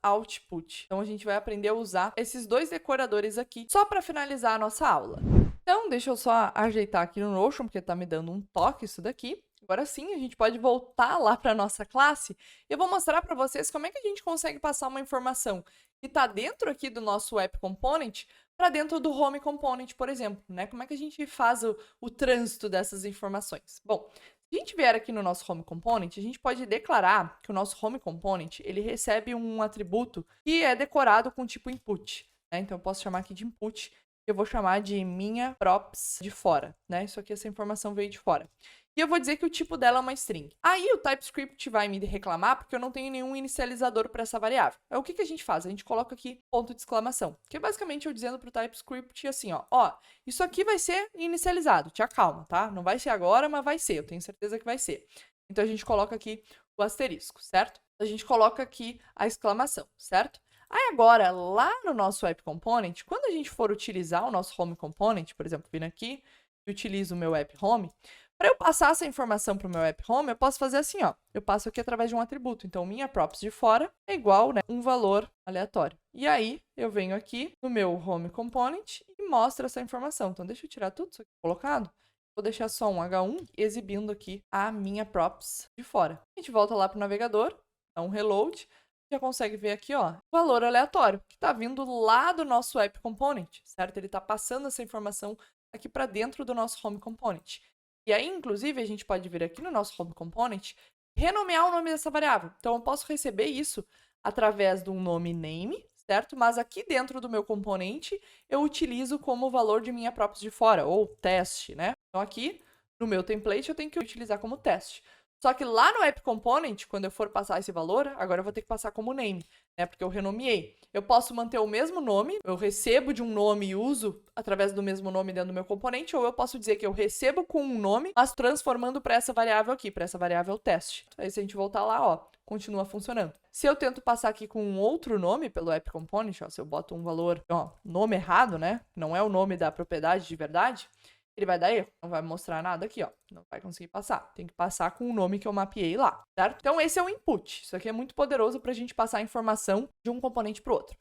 @output. Então a gente vai aprender a usar esses 2 decoradores aqui só para finalizar a nossa aula. Então, deixa eu só ajeitar aqui no Notion, porque tá me dando um toque isso daqui. Agora sim, a gente pode voltar lá para a nossa classe e eu vou mostrar para vocês como é que a gente consegue passar uma informação que está dentro aqui do nosso App Component para dentro do Home Component, por exemplo, né? Como é que a gente faz o trânsito dessas informações? Bom, se a gente vier aqui no nosso Home Component, a gente pode declarar que o nosso Home Component, ele recebe um atributo que é decorado com tipo input, né? Então, eu posso chamar aqui de input, eu vou chamar de minha props de fora, né? Isso aqui, essa informação veio de fora. E eu vou dizer que o tipo dela é uma string. Aí o TypeScript vai me reclamar porque eu não tenho nenhum inicializador para essa variável. Aí o que a gente faz? A gente coloca aqui ponto de exclamação, que é basicamente eu dizendo para o TypeScript assim, ó, isso aqui vai ser inicializado, te acalma, tá? Não vai ser agora, mas vai ser, eu tenho certeza que vai ser. Então a gente coloca aqui o asterisco, certo? A gente coloca aqui a exclamação, certo? Aí agora, lá no nosso App Component, quando a gente for utilizar o nosso Home Component, por exemplo, vindo aqui e utilizo o meu App Home, para eu passar essa informação para o meu App Home, eu posso fazer assim, ó. Eu passo aqui através de um atributo. Então, minha props de fora é igual, né, um valor aleatório. E aí, eu venho aqui no meu Home Component e mostro essa informação. Então, deixa eu tirar tudo isso aqui colocado. Vou deixar só um H1 exibindo aqui a minha props de fora. A gente volta lá para o navegador, dá um reload. Já consegue ver aqui, ó, o valor aleatório, que está vindo lá do nosso App Component, certo? Ele está passando essa informação aqui para dentro do nosso Home Component. E aí, inclusive, a gente pode vir aqui no nosso Home Component, renomear o nome dessa variável. Então, eu posso receber isso através de um nome name, certo? Mas aqui dentro do meu componente, eu utilizo como valor de minha props de fora, ou teste, né? Então, aqui no meu template, eu tenho que utilizar como teste. Só que lá no App Component, quando eu for passar esse valor, agora eu vou ter que passar como name, né? Porque eu renomeei. Eu posso manter o mesmo nome, eu recebo de um nome e uso através do mesmo nome dentro do meu componente, ou eu posso dizer que eu recebo com um nome, mas transformando para essa variável aqui, para essa variável teste. Aí se a gente voltar lá, ó, continua funcionando. Se eu tento passar aqui com um outro nome pelo App Component, ó, se eu boto um valor, ó, nome errado, né? Não é o nome da propriedade de verdade, ele vai dar erro, não vai mostrar nada aqui, ó, não vai conseguir passar. Tem que passar com o nome que eu mapeei lá, certo? Então, esse é o input. Isso aqui é muito poderoso para a gente passar a informação de um componente para o outro.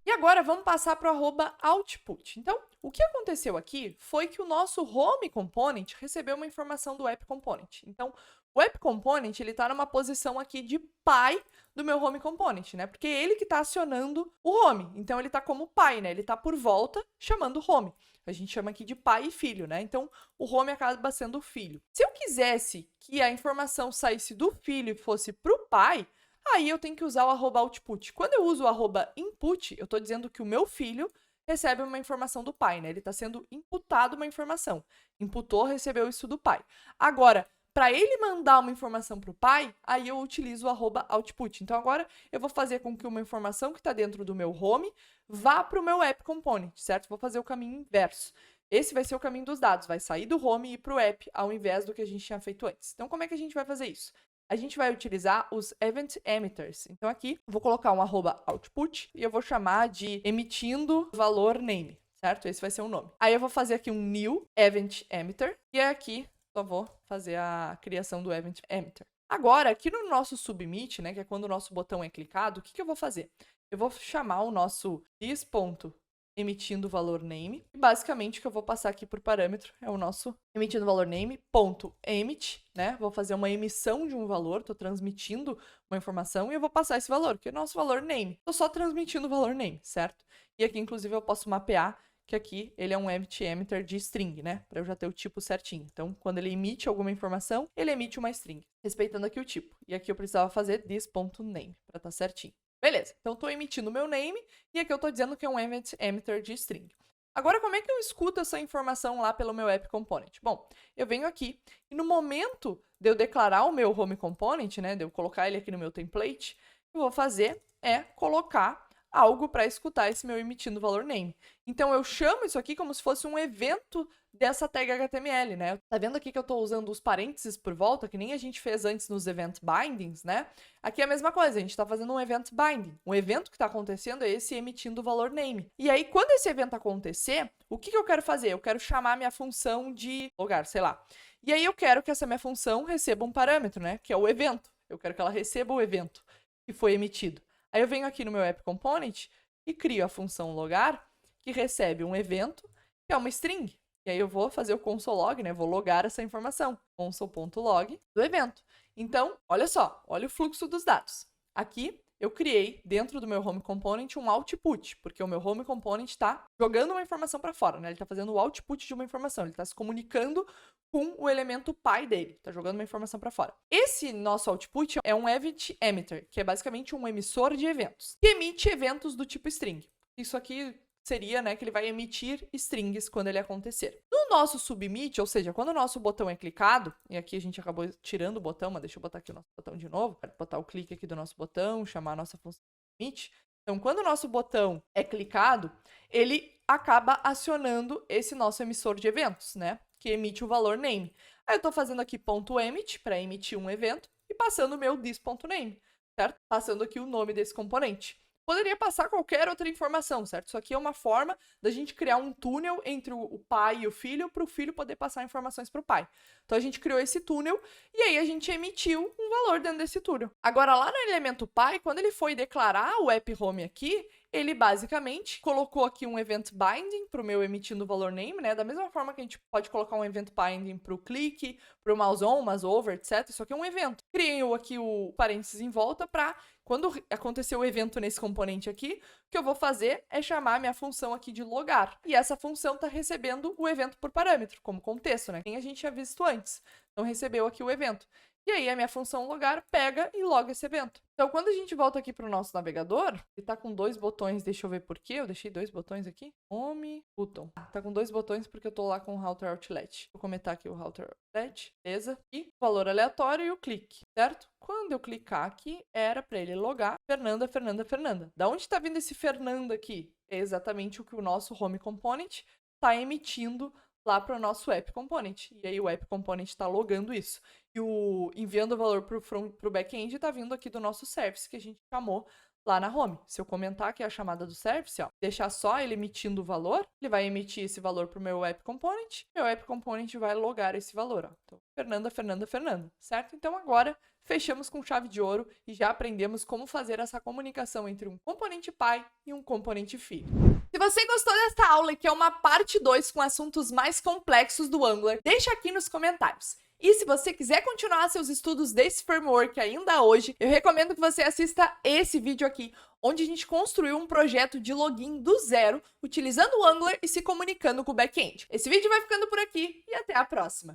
E agora, vamos passar para o @output. Então, o que aconteceu aqui foi que o nosso Home Component recebeu uma informação do App Component. Então, o App Component, ele está numa posição aqui de pai do meu Home Component, né? Porque é ele que está acionando o Home. Então, ele está como pai, né? Ele está por volta chamando o Home. A gente chama aqui de pai e filho, né? Então, o Home acaba sendo o filho. Se eu quisesse que a informação saísse do filho e fosse para o pai, aí eu tenho que usar o @output. Quando eu uso o @input, eu estou dizendo que o meu filho recebe uma informação do pai, né? Ele está sendo imputado uma informação. Imputou, recebeu isso do pai. Agora, para ele mandar uma informação para o pai, aí eu utilizo o @output. Então agora eu vou fazer com que uma informação que está dentro do meu home vá para o meu app component, certo? Vou fazer o caminho inverso. Esse vai ser o caminho dos dados, vai sair do home e ir para o app, ao invés do que a gente tinha feito antes. Então como é que a gente vai fazer isso? A gente vai utilizar os event emitters. Então aqui, eu vou colocar um @output e eu vou chamar de emitindo valor name, certo? Esse vai ser o nome. Aí eu vou fazer aqui um new event emitter e aqui só vou fazer a criação do event emitter. Agora, aqui no nosso submit, né, que é quando o nosso botão é clicado, o que eu vou fazer? Eu vou chamar o nosso this.emitindo valor name. E basicamente o que eu vou passar aqui por parâmetro é o nosso emitindo valor name.emit, né? Vou fazer uma emissão de um valor, estou transmitindo uma informação e eu vou passar esse valor, que é o nosso valor name. Estou só transmitindo o valor name, certo? E aqui, inclusive, eu posso mapear que aqui ele é um event emitter de string, né? Para eu já ter o tipo certinho. Então, quando ele emite alguma informação, ele emite uma string, respeitando aqui o tipo. E aqui eu precisava fazer this.name para estar certinho. Beleza, então estou emitindo o meu name e aqui eu estou dizendo que é um event emitter de string. Agora, como é que eu escuto essa informação lá pelo meu app component? Bom, eu venho aqui e no momento de eu declarar o meu home component, né, de eu colocar ele aqui no meu template, o que eu vou fazer é colocar algo para escutar esse meu emitindo valor name. Então, eu chamo isso aqui como se fosse um evento dessa tag HTML, né? Tá vendo aqui que eu tô usando os parênteses por volta, que nem a gente fez antes nos event bindings, né? Aqui é a mesma coisa, a gente tá fazendo um event binding. Um evento que tá acontecendo é esse emitindo o valor name. E aí, quando esse evento acontecer, o que eu quero fazer? Eu quero chamar minha função de lugar, sei lá. E aí, eu quero que essa minha função receba um parâmetro, né? Que é o evento. Eu quero que ela receba o evento que foi emitido. Aí eu venho aqui no meu app component e crio a função logar, que recebe um evento, que é uma string. E aí eu vou fazer o console.log, né? Vou logar essa informação. console.log do evento. Então, olha só, olha o fluxo dos dados. Aqui eu criei, dentro do meu home component, um output, porque o meu home component está jogando uma informação para fora, né? Ele está fazendo o output de uma informação, ele está se comunicando com o elemento pai dele, está jogando uma informação para fora. Esse nosso output é um event emitter, que é basicamente um emissor de eventos, que emite eventos do tipo string. Isso aqui seria, né, que ele vai emitir strings quando ele acontecer. No nosso submit, ou seja, quando o nosso botão é clicado, e aqui a gente acabou tirando o botão, mas deixa eu botar aqui o nosso botão de novo, para botar o clique aqui do nosso botão, chamar a nossa função submit. Então, quando o nosso botão é clicado, ele acaba acionando esse nosso emissor de eventos, né, que emite o valor name. Aí eu estou fazendo aqui .emit para emitir um evento e passando o meu this.name, certo? Passando aqui o nome desse componente. Poderia passar qualquer outra informação, certo? Isso aqui é uma forma da gente criar um túnel entre o pai e o filho para o filho poder passar informações para o pai. Então, a gente criou esse túnel e aí a gente emitiu um valor dentro desse túnel. Agora, lá no elemento pai, quando ele foi declarar o app home aqui, ele basicamente colocou aqui um event binding para o meu emitindo o valor name, né? Da mesma forma que a gente pode colocar um event binding para o click, para o mouse on, mouse over, etc. Isso aqui é um evento. Criei aqui o parênteses em volta para quando acontecer o evento nesse componente aqui, o que eu vou fazer é chamar a minha função aqui de logar. E essa função está recebendo o evento por parâmetro, como contexto, né? Quem a gente tinha visto antes. Então, recebeu aqui o evento. E aí, a minha função logar pega e loga esse evento. Então, quando a gente volta aqui para o nosso navegador, ele está com 2 botões, deixa eu ver por quê. Eu deixei 2 botões aqui. Home, button. Está com 2 botões porque eu estou lá com o router outlet. Vou comentar aqui o router outlet, beleza? E o valor aleatório e o clique, certo? Quando eu clicar aqui, era para ele logar Fernanda, Fernanda, Fernanda. Da onde está vindo esse Fernanda aqui? É exatamente o que o nosso home component está emitindo lá para o nosso app component. E aí o app component está logando isso. E o enviando o valor para o back-end está vindo aqui do nosso service que a gente chamou lá na home. Se eu comentar aqui a chamada do service, ó, deixar só ele emitindo o valor, ele vai emitir esse valor para o meu app component. Meu app component vai logar esse valor. Ó. Então, Fernanda, Fernanda, Fernanda, certo? Então agora fechamos com chave de ouro e já aprendemos como fazer essa comunicação entre um componente pai e um componente filho. Se você gostou dessa aula, que é uma parte 2 com assuntos mais complexos do Angular, deixa aqui nos comentários. E se você quiser continuar seus estudos desse framework ainda hoje, eu recomendo que você assista esse vídeo aqui, onde a gente construiu um projeto de login do zero, utilizando o Angular e se comunicando com o back-end. Esse vídeo vai ficando por aqui e até a próxima!